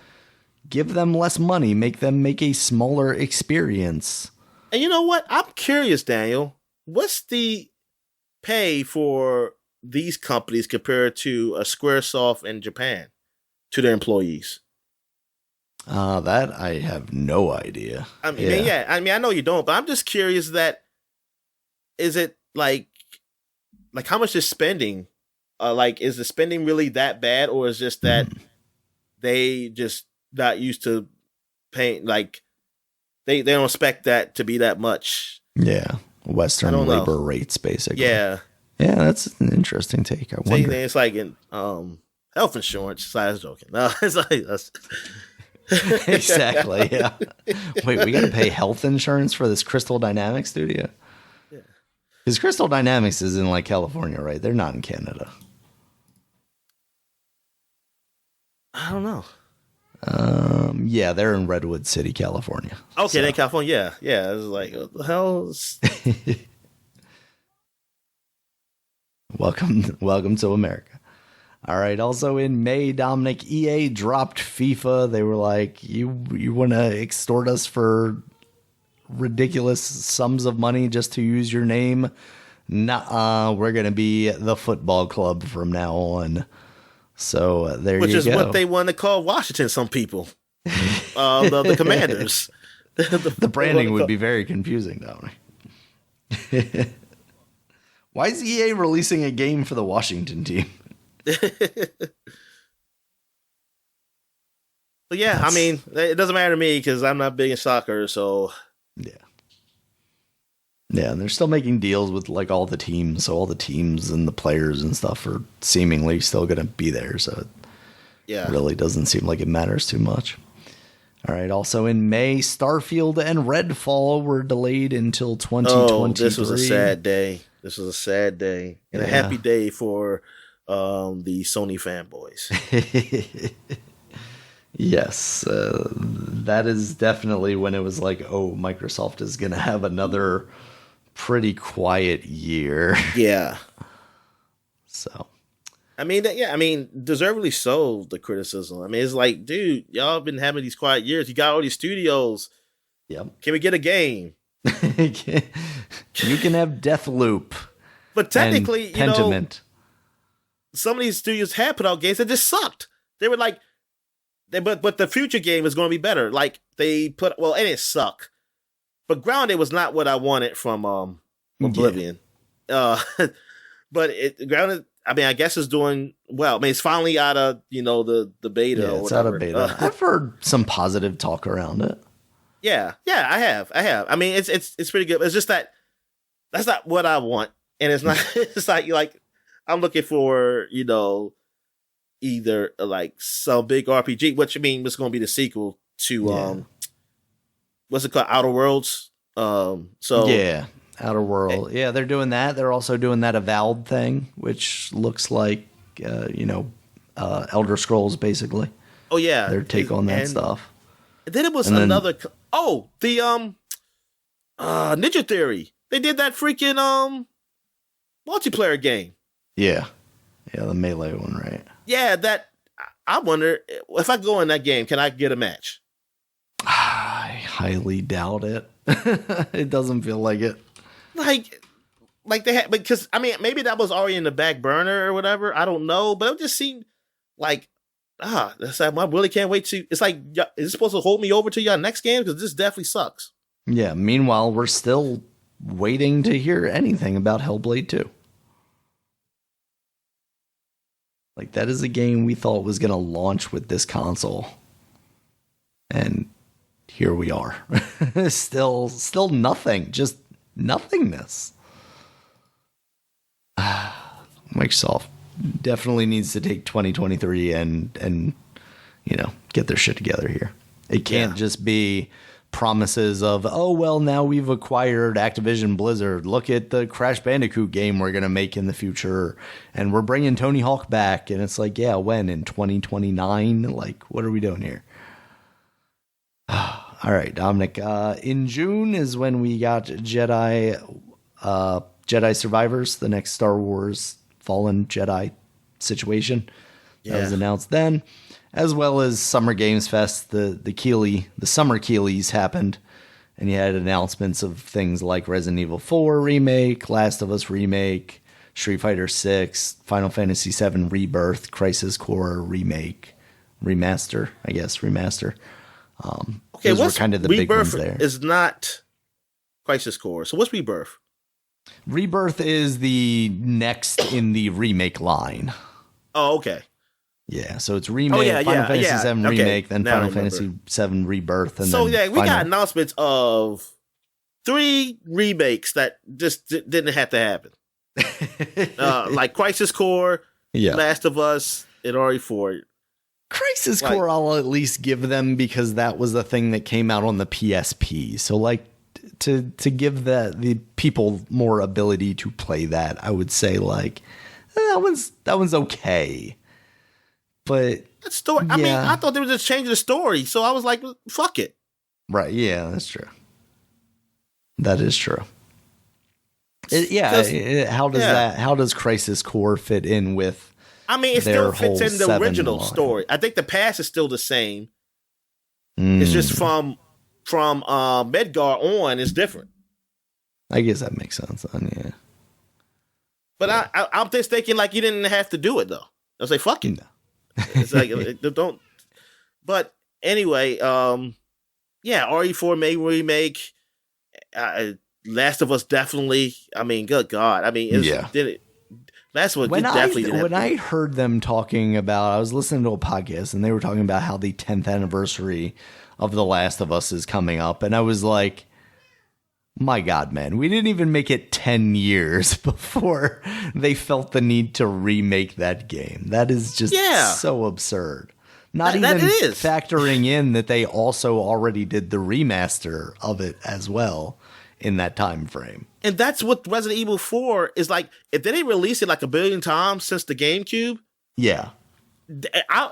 S1: give them less money, make them make a smaller experience.
S2: And you know what? I'm curious, Daniel. What's the pay for these companies compared to a Squaresoft in Japan to their employees?
S1: That I have no idea.
S2: I mean, I know you don't, but I'm just curious that is it like how much is spending? Like, is the spending really that bad, or is just that they just not used to paying? Like, they don't expect that to be that much.
S1: Yeah, Western labor rates, basically.
S2: Yeah,
S1: that's an interesting take. I wonder.
S2: It's like in health insurance. I was joking. No, it's like that's
S1: exactly. Yeah. Wait, we got to pay health insurance for this Crystal Dynamics studio? Yeah. Because Crystal Dynamics is in like California, right? They're not in Canada.
S2: I don't know.
S1: Yeah, they're in Redwood City, California.
S2: Okay, they're in California. Yeah. It's like, what the hell?
S1: Welcome to America. All right. Also in May, Dominic, EA dropped FIFA. They were like, you want to extort us for ridiculous sums of money just to use your name? Nuh-uh. We're going to be the football club from now on. So there you go. Which is
S2: what they want to call Washington, some people. The Commanders.
S1: The branding would be very confusing, Dominic. Why is EA releasing a game for the Washington team?
S2: But yeah, I mean, it doesn't matter to me because I'm not big in soccer, so
S1: yeah, and they're still making deals with like all the teams, so all the teams and the players and stuff are seemingly still going to be there. So it really doesn't seem like it matters too much. All right. Also in May, Starfield and Redfall were delayed until 2023.
S2: Oh, this was a sad day. And a happy day for the Sony fanboys.
S1: Yes, that is definitely when it was like, oh, Microsoft is going to have another pretty quiet year.
S2: Yeah.
S1: So.
S2: I mean, deservedly so, the criticism. I mean, it's like, dude, y'all have been having these quiet years. You got all these studios.
S1: Yep.
S2: Can we get a game?
S1: You can have Deathloop.
S2: But technically,
S1: Pentiment.
S2: Some of these studios had put out games that just sucked. They were like, but the future game is going to be better. Like they put, and it sucked. But Grounded was not what I wanted from Oblivion. Yeah. But Grounded, I mean, I guess it's doing well. I mean, it's finally out of the beta.
S1: Yeah, it's out of beta. I've heard some positive talk around it.
S2: Yeah, I have. I mean, it's pretty good. It's just that's not what I want, and it's not. It's like I'm looking for either like some big RPG, which I mean was going to be the sequel to what's it called, Outer Worlds.
S1: Outer World. Yeah, they're doing that. They're also doing that Avowed thing, which looks like Elder Scrolls basically.
S2: Oh yeah,
S1: their take on that stuff.
S2: And then it was another. The Ninja Theory. They did that freaking multiplayer game.
S1: Yeah, the Melee one, right?
S2: Yeah, that. I wonder if I go in that game, can I get a match?
S1: I highly doubt it. It doesn't feel like it.
S2: Like they had, because I mean, maybe that was already in the back burner or whatever. I don't know, but it just seemed like that's like, I really can't wait to. It's like, is this supposed to hold me over to your next game? Because this definitely sucks.
S1: Yeah. Meanwhile, we're still waiting to hear anything about Hellblade 2. Like, that is a game we thought was going to launch with this console. And here we are. Still nothing. Just nothingness. Microsoft definitely needs to take 2023 and get their shit together here. It can't just be promises of, oh, well, now we've acquired Activision Blizzard. Look at the Crash Bandicoot game we're going to make in the future. And we're bringing Tony Hawk back. And it's like, yeah, when? In 2029? Like, what are we doing here? All right, Dominic. In June is when we got Jedi Survivors, the next Star Wars Fallen Jedi situation. That was announced then, as well as Summer Games Fest. The Summer Keeleys happened, and you had announcements of things like Resident Evil 4 remake, Last of Us remake, Street Fighter 6, Final Fantasy 7 Rebirth, Crisis Core remake, remaster.
S2: Okay,
S1: those were
S2: what's
S1: kind of the big ones there.
S2: Is not Crisis Core. So what's Rebirth?
S1: Rebirth is the next in the remake line.
S2: Oh, okay.
S1: Yeah, so it's remake, Final Fantasy VII remake, then Final Fantasy VII Rebirth, and
S2: so
S1: then
S2: we got announcements of 3 remakes that just didn't have to happen. Like Crisis Core, Last of Us, and RE4.
S1: Crisis Core, I'll at least give them because that was the thing that came out on the PSP. So, like, to give the people more ability to play that, I would say like that one's okay. But
S2: that story, I mean, I thought they were just changing the story, so I was like, fuck it.
S1: Right? Yeah, that's true. That is true. How does Crisis Core fit in with?
S2: I mean, it still fits in the original story. I think the past is still the same. It's just from Midgar on is different.
S1: I guess that makes sense then, yeah.
S2: But I'm just thinking like you didn't have to do it though. I was like, fuck it. No. It's like don't. But anyway, RE4 may remake. Last of Us definitely. I mean, good God. I mean, did it? Last of Us definitely did.
S1: When I heard them talking about, I was listening to a podcast and they were talking about how the 10th anniversary of The Last of Us is coming up, and I was like, my God, man, we didn't even make it 10 years before they felt the need to remake that game. That is just so absurd. Not even factoring in that they also already did the remaster of it as well in that time frame.
S2: And that's what Resident Evil 4 is like. If they didn't release it like a billion times since the GameCube,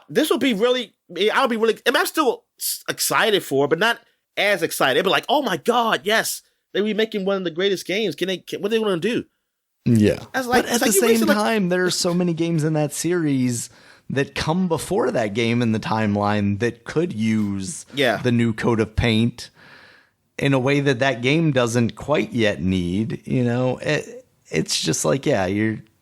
S2: this would be really. I'll be really. I mean, I'm still excited for it, but not as excited. It'd be like, oh my God, yes. They're remaking one of the greatest games. What are they going to do?
S1: Yeah. But at the same time, there are so many games in that series that come before that game in the timeline that could use the new coat of paint in a way that game doesn't quite yet need. You know, it's just like,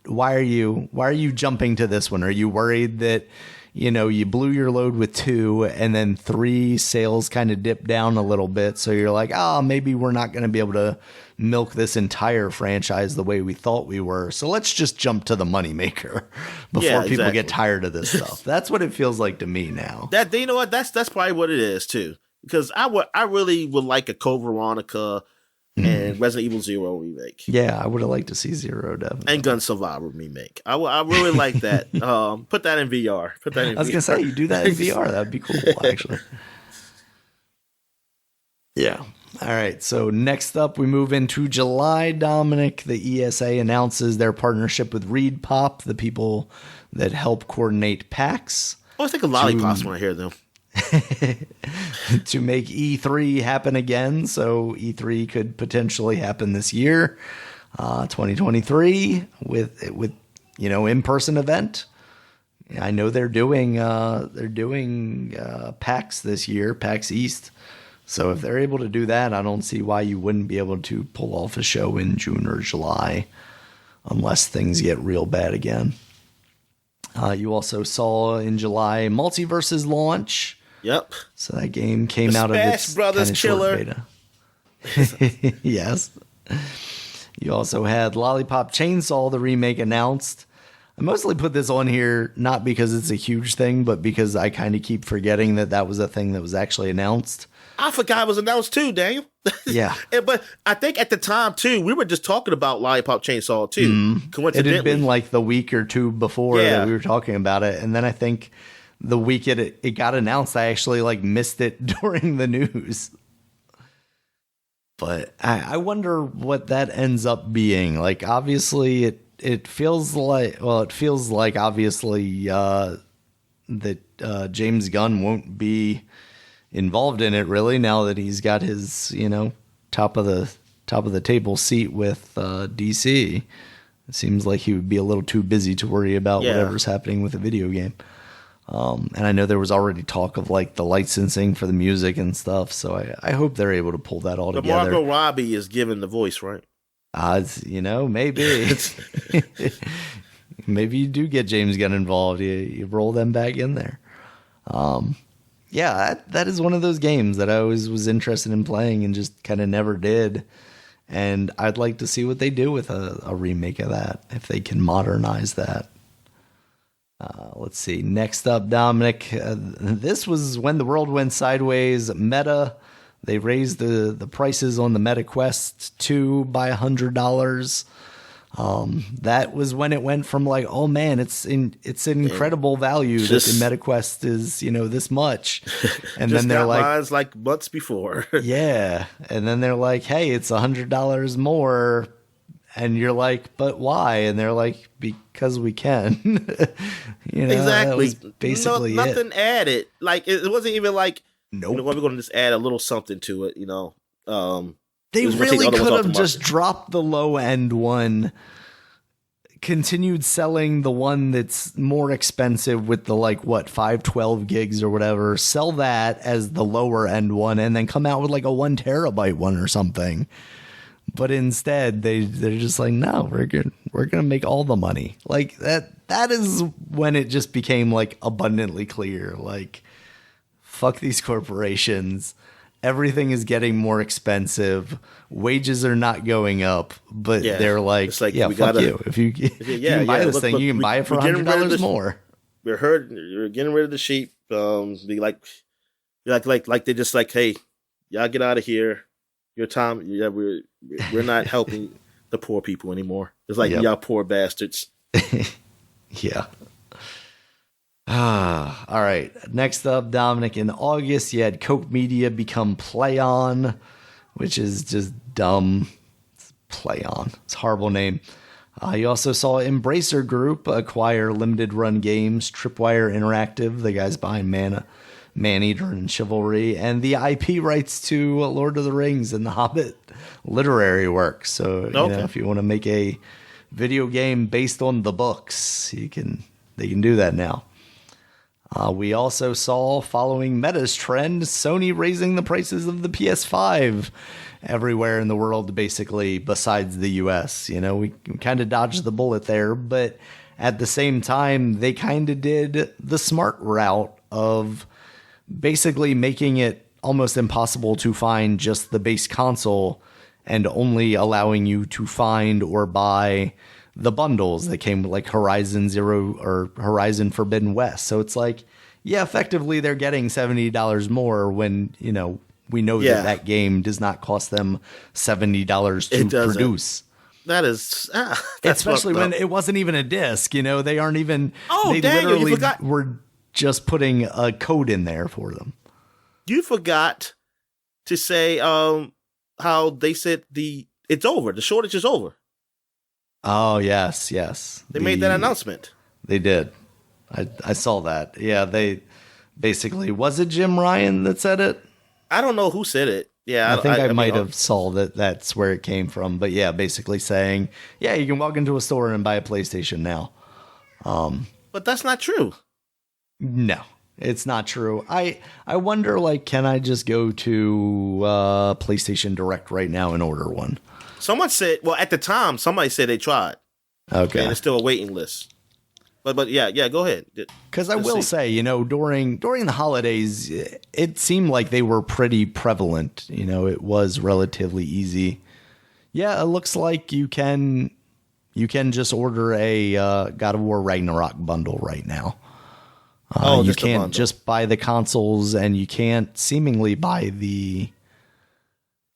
S1: why are you jumping to this one? Are you worried that, you blew your load with 2 and then 3 sales kind of dipped down a little bit. So you're like, maybe we're not going to be able to milk this entire franchise the way we thought we were. So let's just jump to the moneymaker before people get tired of this stuff. That's what it feels like to me now.
S2: You know what? That's probably what it is too. Because I really would like a Code Veronica and Resident Evil 0 remake.
S1: Yeah, I would have liked to see 0 definitely.
S2: And Gun Survivor remake. I really like that. Put that in VR. I
S1: was gonna say, you do that in VR. That would be cool, actually. Yeah. All right. So next up, we move into July. Dominic, the ESA announces their partnership with Reed Pop, the people that help coordinate PAX.
S2: I always think of Lollipops when I hear them.
S1: To make E3 happen again, so E3 could potentially happen this year, 2023, with in-person event. I know they're doing PAX this year, PAX East. So if they're able to do that, I don't see why you wouldn't be able to pull off a show in June or July, unless things get real bad again. You also saw in July Multiverse's launch.
S2: Yep.
S1: So that game came out of its
S2: Brothers
S1: kind of
S2: killer.
S1: Beta. Yes. You also had Lollipop Chainsaw, the remake, announced. I mostly put this on here not because it's a huge thing, but because I kind of keep forgetting that was a thing that was actually announced.
S2: I forgot it was announced too, Daniel.
S1: Yeah.
S2: But I think at the time too, we were just talking about Lollipop Chainsaw too. Coincidentally.
S1: It had been like the week or two before that we were talking about it. And then I think the week it got announced, I actually missed it during the news. But I wonder what that ends up being. Like, obviously it feels like obviously that James Gunn won't be involved in it really now that he's got his, top of the table seat with DC. It seems like he would be a little too busy to worry about whatever's happening with the video game. And I know there was already talk of the licensing for the music and stuff, so I hope they're able to pull that all together.
S2: Margot Robbie is giving the voice, right?
S1: Maybe. Maybe you do get James Gunn involved. You roll them back in there. yeah, that is one of those games that I always was interested in playing and just kind of never did. And I'd like to see what they do with a remake of that, if they can modernize that. Let's see. Next up, Dominic. This was when the world went sideways. Meta, they raised the prices on the Meta Quest 2 by $100. That was when it went from like, oh man, it's incredible value that the Meta Quest is, this much. And then they're like,
S2: mines like months before.
S1: yeah. And then they're like, hey, it's $100 more. And you're like, but why? And they're like, because we can.
S2: Exactly.
S1: That was basically
S2: nothing added. Like it wasn't even like,
S1: nope.
S2: We're going to just add a little something to it.
S1: They really could have just dropped the low end one, continued selling the one that's more expensive with the 512 gigs or whatever, sell that as the lower end one, and then come out with like a 1 terabyte one or something. But instead, they're just like, no, we're gonna make all the money. Like that is when it just became like abundantly clear. Like, fuck these corporations. Everything is getting more expensive. Wages are not going up, but they're like, yeah, fuck you. If you can buy this thing, you can buy it for $100 more.
S2: We're getting rid of the sheep. They're just like, hey, y'all get out of here. Your time, we're not helping the poor people anymore. It's like, y'all poor bastards.
S1: Yeah. All right. Next up, Dominic, in August, you had Coke Media become PlayOn, which is just dumb. It's PlayOn. It's a horrible name. You also saw Embracer Group acquire limited run games, Tripwire Interactive, the guys behind Maneater and Chivalry, and the IP rights to Lord of the Rings and The Hobbit literary works. So if you want to make a video game based on the books, they can do that now. We also saw, following Meta's trend, Sony raising the prices of the PS5 everywhere in the world, basically, besides the US. We kind of dodged the bullet there, but at the same time, they kind of did the smart route of basically making it almost impossible to find just the base console and only allowing you to find or buy the bundles that came with like Horizon Zero or Horizon Forbidden West. So it's like, yeah, effectively they're getting $70 more when, we know that game does not cost them $70 to produce.
S2: That is,
S1: especially when it wasn't even a disc, they aren't even, they
S2: Daniel,
S1: literally were just putting a code in there for them.
S2: You forgot to say how they said it's over. The shortage is over.
S1: Oh, yes.
S2: They made that announcement.
S1: They did. I saw that. Yeah, they basically, was it Jim Ryan that said it?
S2: I don't know who said it. Yeah,
S1: I think I might have saw that's where it came from. But yeah, basically saying, yeah, you can walk into a store and buy a PlayStation now.
S2: But that's not true.
S1: No, it's not true. I wonder, can I just go to PlayStation Direct right now and order one?
S2: Someone said, well, at the time, somebody said they tried.
S1: Okay.
S2: And it's still a waiting list. But yeah, go ahead.
S1: Because I will say, during the holidays, it seemed like they were pretty prevalent. It was relatively easy. Yeah, it looks like you can just order a God of War Ragnarok bundle right now. You can't just buy the consoles, and you can't seemingly buy the...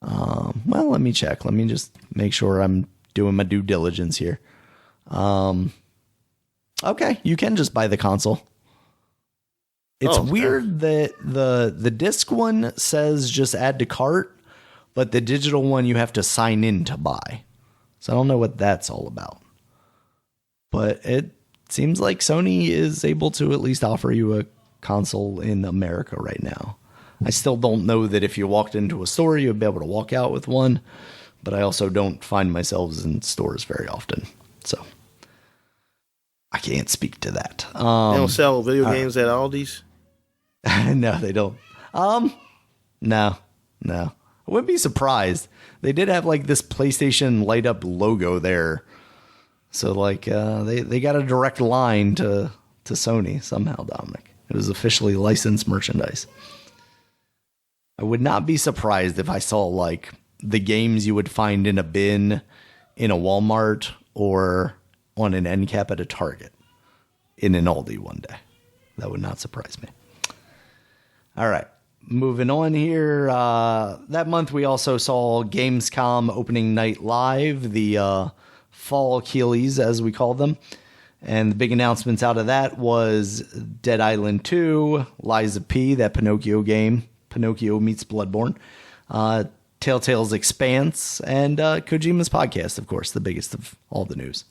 S1: well, let me check. Let me just make sure I'm doing my due diligence here. Okay, you can just buy the console. It's weird that the disc one says just add to cart, but the digital one you have to sign in to buy. So I don't know what that's all about. But it seems like Sony is able to at least offer you a console in America right now. I still don't know that if you walked into a store, you'd be able to walk out with one, but I also don't find myself in stores very often. So I can't speak to that.
S2: They don't sell video games at Aldi's?
S1: No, they don't. No. I wouldn't be surprised. They did have this PlayStation light up logo there. So they got a direct line to Sony somehow, Dominic. It was officially licensed merchandise. I would not be surprised if I saw like the games you would find in a bin in a Walmart or on an end cap at a Target in an Aldi one day. That would not surprise me. All right. Moving on here. That month we also saw Gamescom opening night live, the fall Keeleys as we call them. And the big announcements out of that was Dead Island 2, Lies of P, that Pinocchio game, Pinocchio meets Bloodborne, Telltale's Expanse, and Kojima's podcast, of course, the biggest of all the news.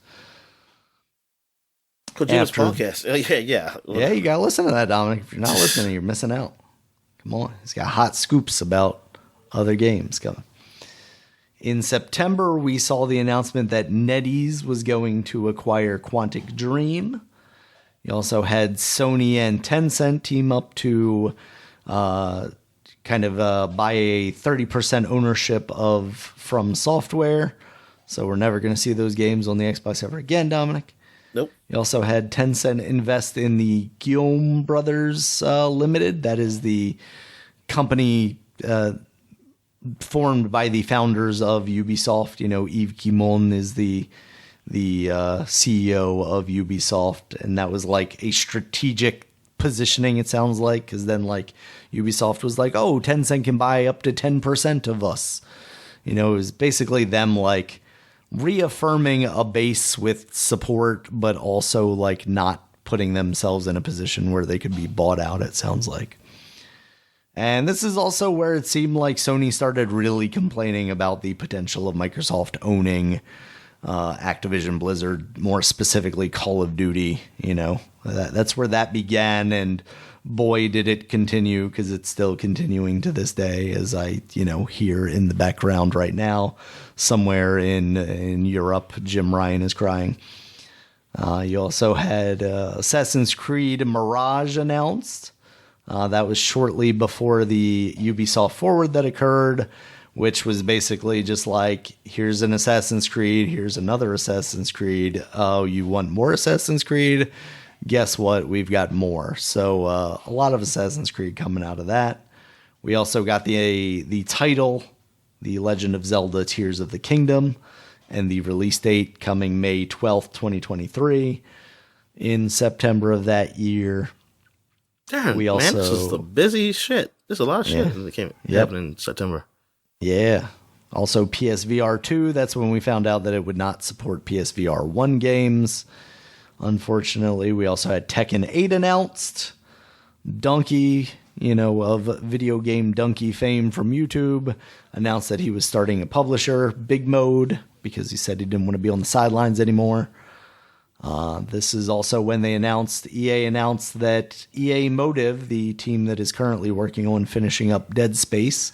S2: Kojima's podcast. Yeah.
S1: Yeah, you got to listen to that, Dominic. If you're not listening, you're missing out. Come on. He's got hot scoops about other games coming. In September, we saw the announcement that NetEase was going to acquire Quantic Dream. You also had Sony and Tencent team up to buy a 30% ownership of From Software. So we're never going to see those games on the Xbox ever again, Dominic.
S2: Nope.
S1: You also had Tencent invest in the Guillaume Brothers Limited. That is the company formed by the founders of Ubisoft. You know, Yves Guillemot is the CEO of Ubisoft, and that was like a strategic positioning, it sounds like, because then like Ubisoft was like, oh, Tencent can buy up to 10% of us. You know, it was basically them like reaffirming a base with support, but also like not putting themselves in a position where they could be bought out, it sounds like. And this is also where it seemed like Sony started really complaining about the potential of Microsoft owning Activision Blizzard, more specifically Call of Duty. You know, that's where that began, and boy, did it continue, because it's still continuing to this day, as I, hear in the background right now, somewhere in Europe, Jim Ryan is crying. You also had Assassin's Creed Mirage announced. That was shortly before the Ubisoft Forward that occurred, which was basically just like, here's an Assassin's Creed, here's another Assassin's Creed. Oh, you want more Assassin's Creed? Guess what? We've got more. So a lot of Assassin's Creed coming out of that. We also got the title, The Legend of Zelda Tears of the Kingdom, and the release date coming May 12th, 2023. In September of that year.
S2: Damn, man, this is the busy shit. There's a lot of shit that happened in September.
S1: Yeah. Also PSVR 2, that's when we found out that it would not support PSVR 1 games. Unfortunately, we also had Tekken 8 announced. Donkey, of video game Donkey fame from YouTube, announced that he was starting a publisher, Big Mode, because he said he didn't want to be on the sidelines anymore. This is also when EA announced that EA Motive, the team that is currently working on finishing up Dead Space,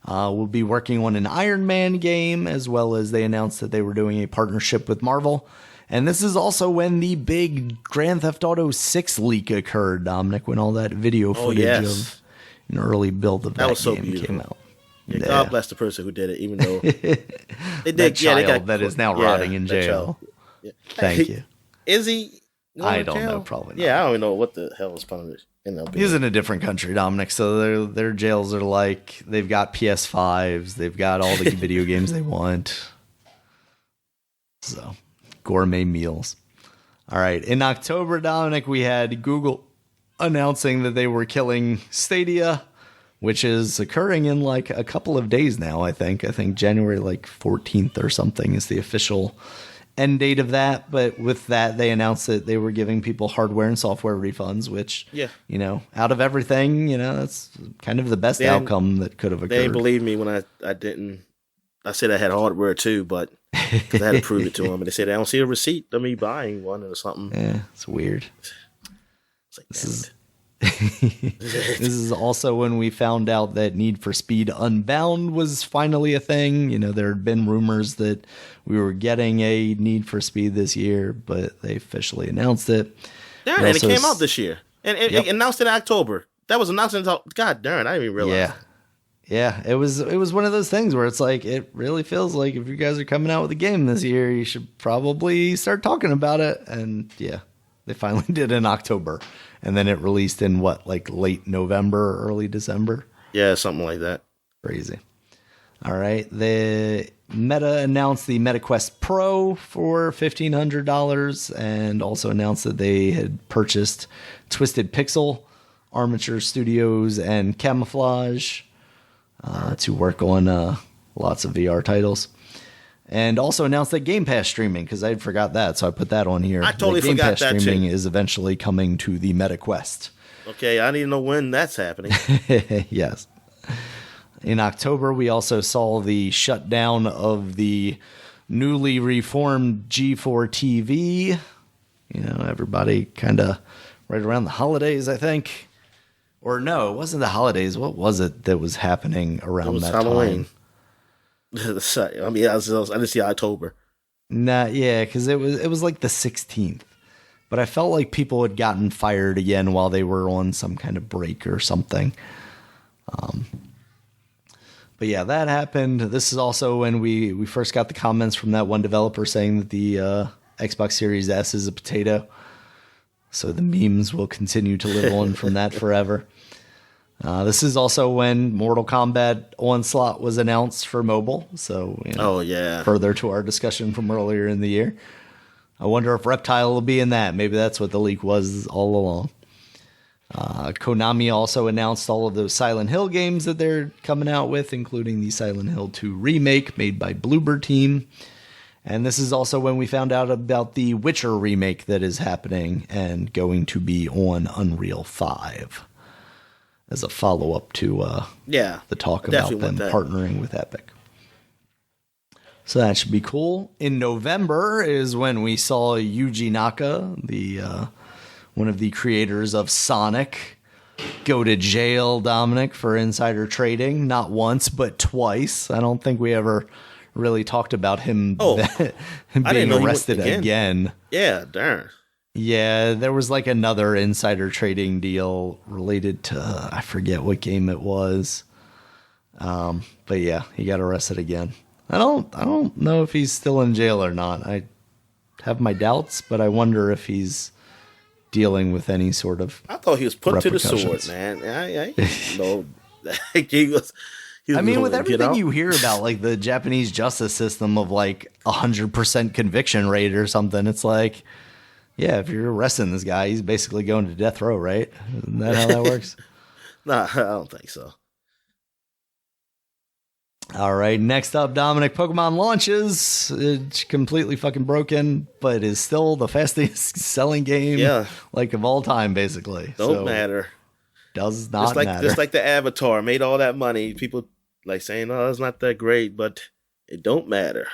S1: will be working on an Iron Man game, as well as they announced that they were doing a partnership with Marvel. And this is also when the big Grand Theft Auto 6 leak occurred, Dominic, when all that video footage of an early build of that game came out.
S2: Yeah, God bless the person who did it, even though
S1: that child that is now rotting in jail.
S2: Yeah.
S1: Thank you.
S2: Is he?
S1: I don't know, probably not.
S2: Yeah, I don't even know what the hell is punishment.
S1: He's in a different country, Dominic, so their jails are like, they've got PS5s, they've got all the video games they want. So, gourmet meals. All right, in October, Dominic, we had Google announcing that they were killing Stadia, which is occurring in like a couple of days now, I think. I think January 14th or something is the official end date of that. But with that, they announced that they were giving people hardware and software refunds, which, out of everything, that's kind of the best outcome that could have occurred.
S2: They didn't believe me when I didn't. I said I had hardware too, but because I had to prove it to them. And they said, I don't see a receipt of me buying one or something.
S1: Yeah, it's weird. It's like, this is also when we found out that Need for Speed Unbound was finally a thing. There had been rumors that we were getting a Need for Speed this year, but they officially announced it.
S2: Darn, and it came out this year. And it announced in October. That was announced in God darn, I didn't even realize.
S1: Yeah, it was one of those things where it's like, it really feels like if you guys are coming out with a game this year, you should probably start talking about it. And yeah, they finally did in October. and then it released in late November, early December.
S2: Yeah, something like that.
S1: Crazy. All right, the Meta announced the MetaQuest Pro for $1,500, and also announced that they had purchased Twisted Pixel, Armature Studios, and Camouflage to work on lots of VR titles. And also announced that Game Pass streaming, because I forgot that, so I put that on here.
S2: I totally forgot that,
S1: Game Pass streaming
S2: too.
S1: is eventually coming to the MetaQuest.
S2: Okay, I need to know when that's happening.
S1: Yes. In October, we also saw the shutdown of the newly reformed G4 TV. You know, everybody kind of right around the holidays, I think. Or no, it wasn't the holidays. What was it that was happening around that
S2: Halloween.
S1: time?
S2: I mean, I didn't see October.
S1: Nah, yeah, because it was like the 16th. But I felt like people had gotten fired again while they were on some kind of break or something. But yeah, that happened. This is also when we first got the comments from that one developer saying that the Xbox Series S is a potato. So the memes will continue to live on from that forever. This is also when Mortal Kombat Onslaught was announced for mobile. So,
S2: Oh, yeah.
S1: Further to our discussion from earlier in the year. I wonder if Reptile will be in that. Maybe that's what the leak was all along. Konami also announced all of those Silent Hill games that they're coming out with, including the Silent Hill 2 remake made by Bloober Team. And this is also when we found out about the Witcher remake that is happening and going to be on Unreal 5 as a follow-up to the talk about them partnering with Epic. So that should be cool. In November is when we saw Yuji Naka, the one of the creators of Sonic, go to jail, Dominic, for insider trading. Not once, but twice. I don't think we ever really talked about him, him being arrested again.
S2: Yeah, darn.
S1: Yeah, there was like another insider trading deal related to, I forget what game it was. But yeah, he got arrested again. I don't know if he's still in jail or not. I have my doubts, but I wonder if he's dealing with any sort of
S2: I thought he was put to the sword, man. I no, he was.
S1: I mean, with everything you hear about, like the Japanese justice system of like 100% conviction rate or something, it's like, yeah, if you're arresting this guy, he's basically going to death row, right? Isn't that how that works?
S2: Nah, I don't think so.
S1: All right, next up, Dominic, Pokemon launches. It's completely fucking broken, but is still the fastest selling game of all time, basically.
S2: Don't matter.
S1: Does not matter.
S2: Just like the Avatar made all that money. People like saying, oh, it's not that great, but it don't matter.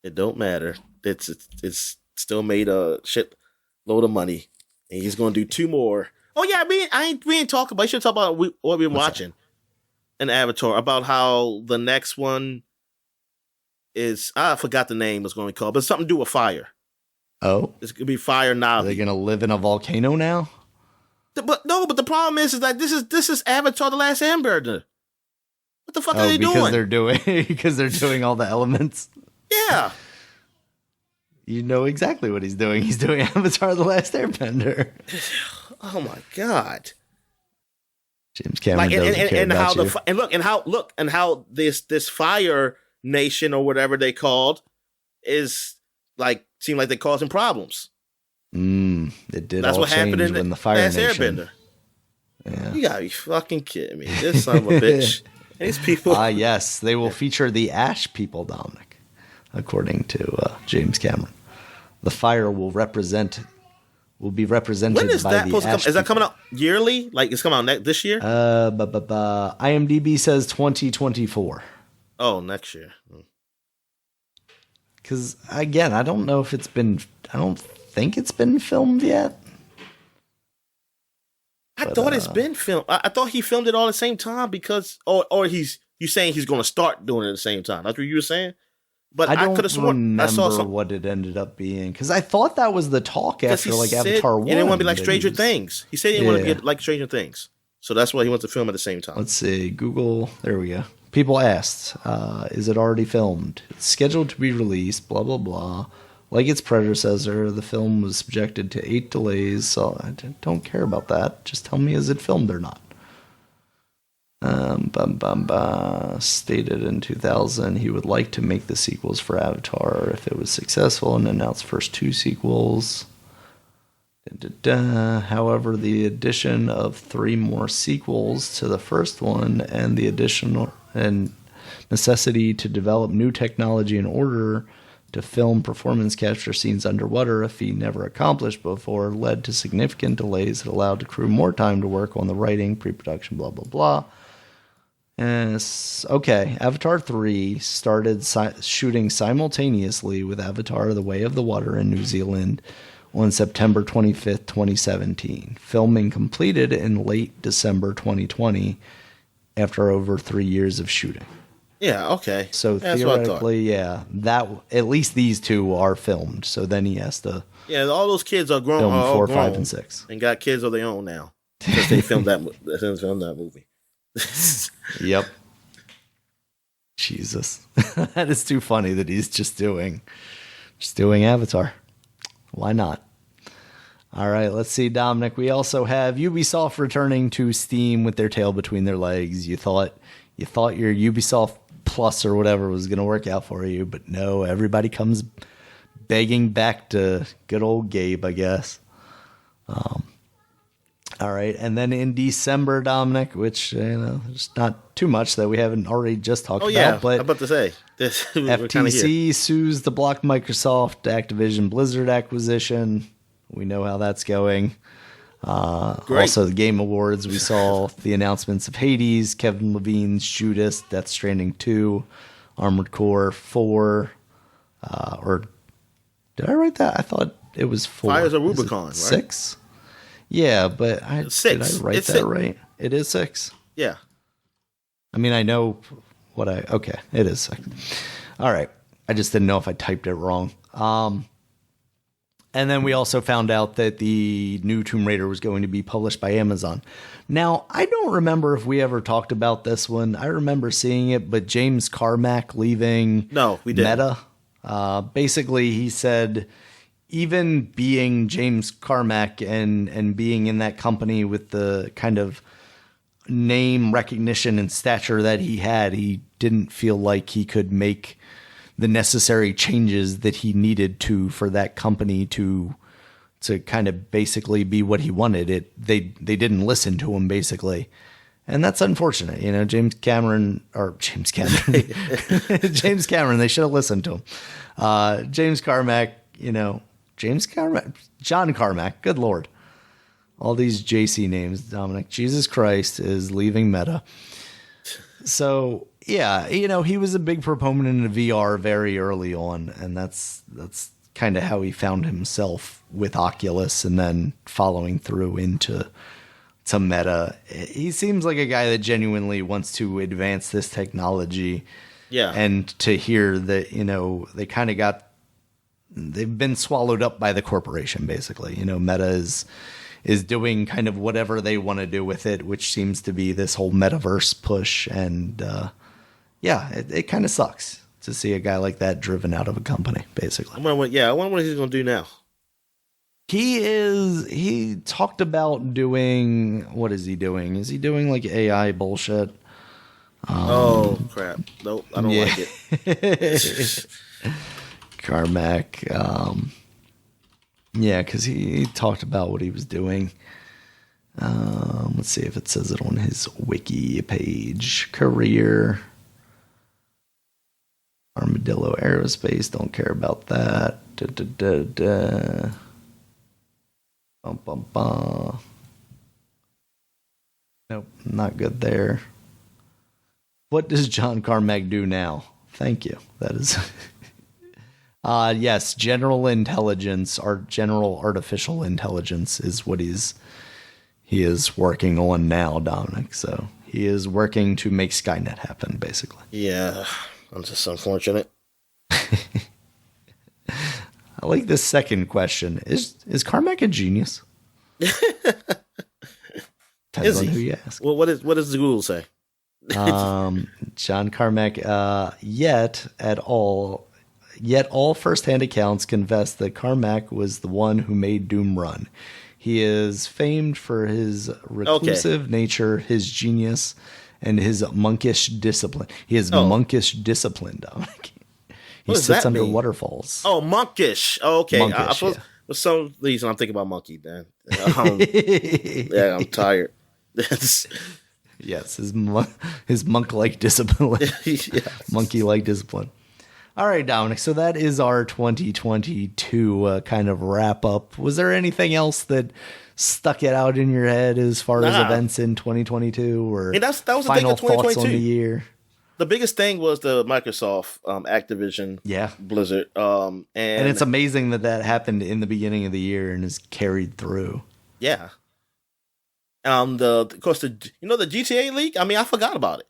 S2: It don't matter. It's still made a shit load of money. And he's going to do 2 more. Oh, yeah, we ain't talking about, you should talk about what we've been watching. An Avatar, about how the next one is, I forgot the name was going to be called, but it's something to do with fire.
S1: Oh,
S2: it's gonna be Fire Navi.
S1: Are they gonna live in a volcano now?
S2: But the problem is that this is Avatar: The Last Airbender. What the fuck are they doing?
S1: Because they're doing all the elements.
S2: Yeah,
S1: you know exactly what he's doing. He's doing Avatar: The Last Airbender.
S2: Oh my god.
S1: James Cameron doesn't care about you.
S2: And how this Fire Nation or whatever they called is like seem like they're causing problems.
S1: It did.
S2: That's
S1: all
S2: what happened in
S1: when the Fire Nation.
S2: Airbender. Yeah. You gotta be fucking kidding me! This son of a bitch. These people.
S1: Yes, they will feature the Ash people, Dominic, according to James Cameron. The fire will be represented
S2: when is
S1: by
S2: that
S1: the
S2: supposed to come?
S1: Ash
S2: Is that
S1: people.
S2: coming out yearly? Like it's coming out this year?
S1: IMDb says 2024.
S2: Oh, next year.
S1: Because again, I don't know if it's been. I don't think it's been filmed yet.
S2: I thought it's been filmed. I thought he filmed it all at the same time because, or you saying he's going to start doing it at the same time. That's what you were saying. But I could have sworn I saw something.
S1: What it ended up being, because I thought that was the talk after like Avatar 1.
S2: He didn't want to be like Stranger Things. He said he didn't want to get like Stranger Things. So that's why he wants to film at the same time.
S1: Let's see. Google. There we go. People asked, is it already filmed? It's scheduled to be released, blah, blah, blah. Like its predecessor, the film was subjected to 8 delays, so I don't care about that. Just tell me, is it filmed or not? Stated in 2000 he would like to make the sequels for Avatar if it was successful and announced first 2 sequels. However, the addition of 3 more sequels to the first one and the additional and necessity to develop new technology in order to film performance capture scenes underwater, a feat never accomplished before, led to significant delays that allowed the crew more time to work on the writing, pre-production, blah, blah, blah. Okay, Avatar 3 started shooting simultaneously with Avatar The Way of the Water in New Zealand on September 25th, 2017. Filming completed in late December 2020 after over 3 years of shooting.
S2: Yeah, okay.
S1: So theoretically, yeah, that at least these 2 are filmed. So then he has to.
S2: Yeah, all those kids are grown.
S1: Film 4,
S2: grown
S1: 5, and 6,
S2: and got kids of their own now because they filmed that. Filmed that movie.
S1: Yep. Jesus, that is too funny that he's just doing Avatar. Why not? All right, let's see, Dominic. We also have Ubisoft returning to Steam with their tail between their legs. You thought your Ubisoft Plus or whatever was going to work out for you, but no, everybody comes begging back to good old Gabe, I guess. All right, and then in December, Dominic, which, there's not too much that we haven't already just talked about. But
S2: I'm about to say.
S1: FTC sues the block Microsoft Activision Blizzard acquisition. We know how that's going. Also, the Game Awards, we saw the announcements of Hades, Kevin Levine's Judas, Death Stranding 2, Armored Core 4, or did I write that? I thought it was 4.
S2: Fires of Rubicon, right?
S1: 6? Yeah, but
S2: 6.
S1: Did I write that right? It is 6?
S2: Yeah.
S1: I mean, I know okay, it is 6. All right. I just didn't know if I typed it wrong. And then we also found out that the new Tomb Raider was going to be published by Amazon. Now, I don't remember if we ever talked about this one. I remember seeing it, but James Carmack leaving
S2: we didn't.
S1: Meta. Basically, he said, even being James Carmack and being in that company with the kind of name recognition and stature that he had, he didn't feel like he could make the necessary changes that he needed to for that company to kind of basically be what he wanted. They didn't listen to him, basically. And that's unfortunate. James Cameron, James Cameron, they should have listened to him. James Carmack, John Carmack, good Lord. All these JC names, Dominic. Jesus Christ is leaving Meta. So, yeah, he was a big proponent of VR very early on, and that's kind of how he found himself with Oculus and then following through into Meta. He seems like a guy that genuinely wants to advance this technology.
S2: Yeah.
S1: And to hear that, they've been swallowed up by the corporation, basically. Meta is doing kind of whatever they want to do with it, which seems to be this whole metaverse push. And it kind of sucks to see a guy like that driven out of a company, basically.
S2: I wonder what he's going to do now.
S1: He talked about doing, what is he doing? Is he doing like AI bullshit?
S2: Oh, crap. Nope, I don't like it.
S1: Carmack, because he talked about what he was doing. Let's see if it says it on his wiki page. Career. Armadillo Aerospace, don't care about that. Nope, not good there. What does John Carmack do now? Thank you. That is... yes, general intelligence, or general artificial intelligence is what he is working on now, Dominic. So he is working to make Skynet happen, basically.
S2: Yeah, I'm just unfortunate.
S1: I like this second question. Is Carmack a genius? Depends on who you ask.
S2: Well, what does the Google say?
S1: John Carmack, yet at all. Yet all first-hand accounts confess that Carmack was the one who made Doom run. He is famed for his reclusive nature, his genius, and his monkish discipline. He has monkish discipline, Dominic. He sits under waterfalls.
S2: Oh, monkish. Oh, okay.
S1: Monkish, yeah.
S2: For some reason, I'm thinking about monkey, man. Yeah, I'm tired.
S1: Yes, his monk-like discipline. Yes. Monkey-like discipline. All right, Dominic, so that is our 2022 kind of wrap-up. Was there anything else that stuck it out in your head as far as events in 2022? Or
S2: that was the
S1: final
S2: thing of 2022.
S1: Thoughts on the year?
S2: The biggest thing was the Microsoft Activision Blizzard. And
S1: it's amazing that happened in the beginning of the year and is carried through.
S2: Yeah. Of course, the GTA leak. I mean, I forgot about it.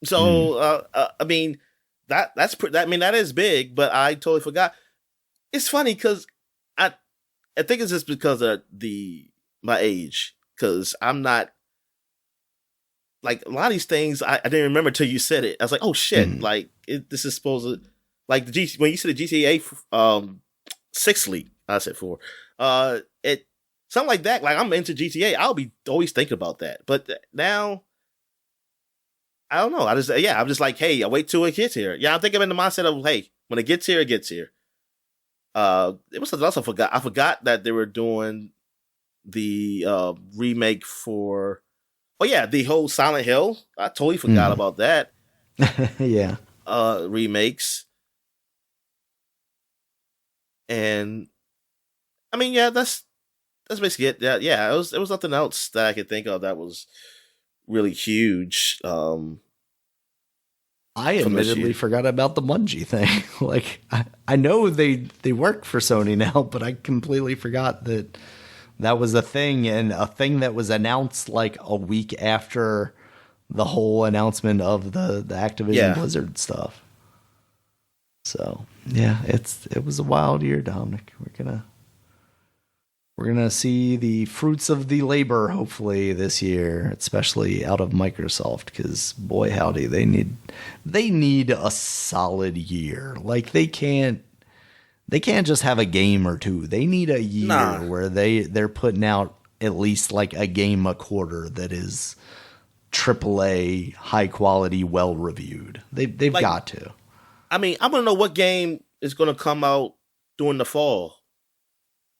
S2: So, I mean, that is big, but I totally forgot. It's funny because I think it's just because of my age, because I'm not like a lot of these things. I didn't remember until you said it. I was like, oh shit! Like this is supposed to like when you said the GTA 6 leak. I said 4. It. Something like that, like I'm into GTA, I'll be always thinking about that. But now, I don't know. I'm just like, hey, I wait till it gets here. Yeah, I think I'm in the mindset of, hey, when it gets here, it gets here. It was something else I forgot that they were doing the remake for, the whole Silent Hill. I totally forgot about that.
S1: Yeah.
S2: Remakes. And, I mean, yeah, that's basically it. Yeah, it was nothing else that I could think of that was really huge. I
S1: admittedly forgot about the Bungie thing. Like, I know they work for Sony now, but I completely forgot that was a thing, and a thing that was announced like a week after the whole announcement of the Activision Blizzard stuff. So yeah, it was a wild year, Dominic. We're gonna see the fruits of the labor, hopefully, this year, especially out of Microsoft, because boy howdy, they need a solid year. Like they can't just have a game or two. They need a year where they're putting out at least like a game a quarter that is AAA, high quality, well reviewed. They've got to.
S2: I mean, I want to know what game is going to come out during the fall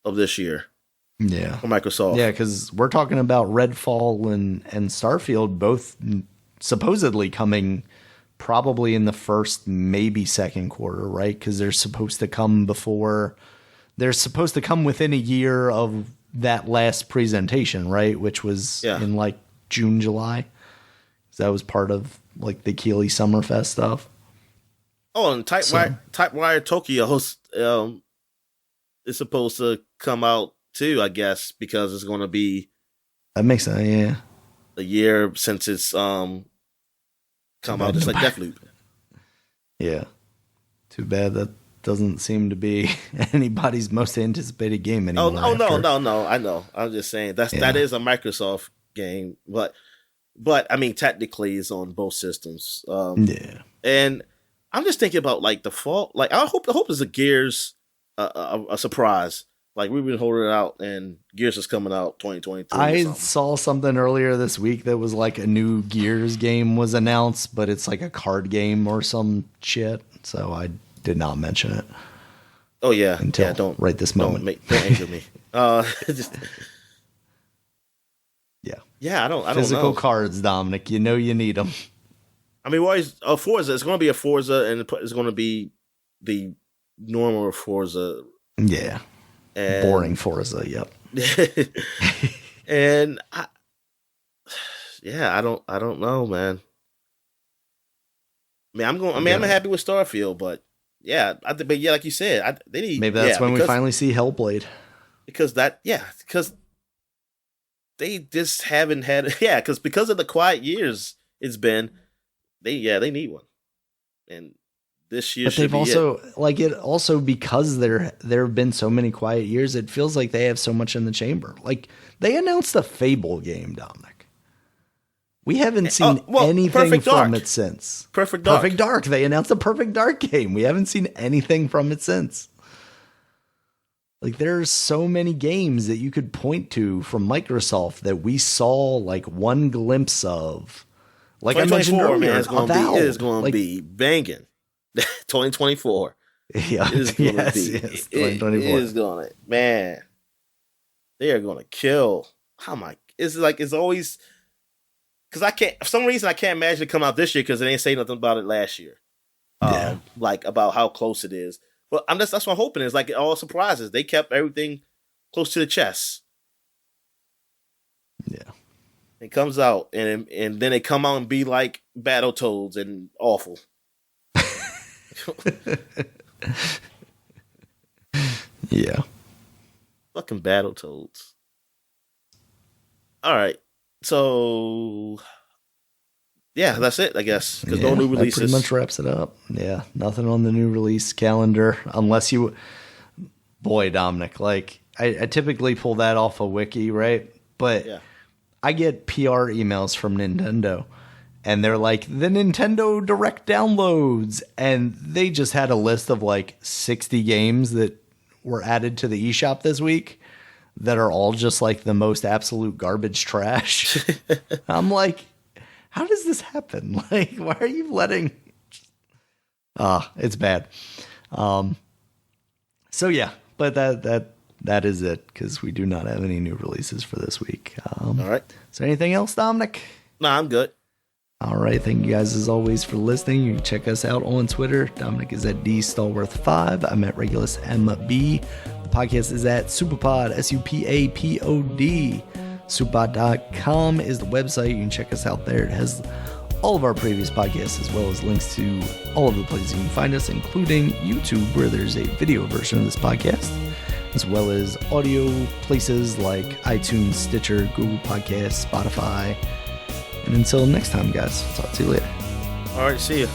S2: of this year.
S1: Yeah,
S2: for Microsoft.
S1: Yeah, because we're talking about Redfall and Starfield both supposedly coming probably in the first, maybe second quarter, right? Because they're supposed to come within a year of that last presentation, right? Which was in like June, July. That was part of like the Keighley Summerfest stuff.
S2: Oh, and Typewire Tokyo is supposed to come out too, I guess, because it's going to be
S1: that makes sense. Yeah,
S2: a year since it's come out, just like Deathloop.
S1: Yeah, too bad that doesn't seem to be anybody's most anticipated game anymore.
S2: No. I know. I'm just saying that is a Microsoft game, but I mean, technically, it's on both systems. And I'm just thinking about like the fall. Like I hope it's a Gears a surprise. Like we've been holding it out, and Gears is coming out 2023.
S1: I saw something earlier this week that was like a new Gears game was announced, but it's like a card game or some shit. So I did not mention it.
S2: Oh yeah,
S1: until
S2: don't
S1: right this moment.
S2: Don't anger me. Just yeah. I don't
S1: physical
S2: know.
S1: cards, Dominic. You know you need them.
S2: I mean, always Forza. It's going to be a Forza, and it's going to be the normal Forza.
S1: Yeah. And boring Forza, yep.
S2: And I don't know, man. I'm happy with Starfield, but like you said, they need.
S1: Maybe that's when we finally see Hellblade.
S2: Because they just haven't had because of the quiet years it's been. They need one, and this year. But they've
S1: also because there have been so many quiet years. It feels like they have so much in the chamber. Like they announced a Fable game, Dominic. We haven't seen anything from it since.
S2: Perfect Dark.
S1: Perfect Dark. They announced a Perfect Dark game. We haven't seen anything from it since. Like, there's so many games that you could point to from Microsoft that we saw like one glimpse of. Like I mentioned earlier, man,
S2: it's going to be banging. 2024.
S1: Yeah,
S2: it's going to be. 2024. It is going to, man. They are going to kill. It's always. Because for some reason, I can't imagine it come out this year because they didn't say nothing about it last year. Like about how close it is. But that's what I'm hoping is like all surprises. They kept everything close to the chest.
S1: Yeah.
S2: It comes out and then they come out and be like Battletoads and awful.
S1: Yeah.
S2: Fucking Battletoads. All right. So, yeah, that's it, I guess. Because no new releases.
S1: That pretty much wraps it up. Yeah, nothing on the new release calendar. Unless you... Boy, Dominic, like, I typically pull that off a wiki, right? But I get PR emails from Nintendo. And they're like, the Nintendo Direct downloads. And they just had a list of like 60 games that were added to the eShop this week. That are all just like the most absolute garbage trash. I'm like, how does this happen? Like, why are you letting? It's bad. So yeah, but that is it because we do not have any new releases for this week.
S2: All right.
S1: Is there anything else, Dominic?
S2: Nah, I'm good.
S1: All right. Thank you guys as always for listening. You can check us out on Twitter. Dominic is at DStallworth5. I'm at Regulus MB. Podcast is at Supapod, SUPAPOD. Supapod.com is the website. You can check us out there. It has all of our previous podcasts as well as links to all of the places you can find us, including YouTube, where there's a video version of this podcast, as well as audio places like iTunes, Stitcher, Google Podcasts, Spotify. And until next time, guys, talk to you later.
S2: All right, see ya.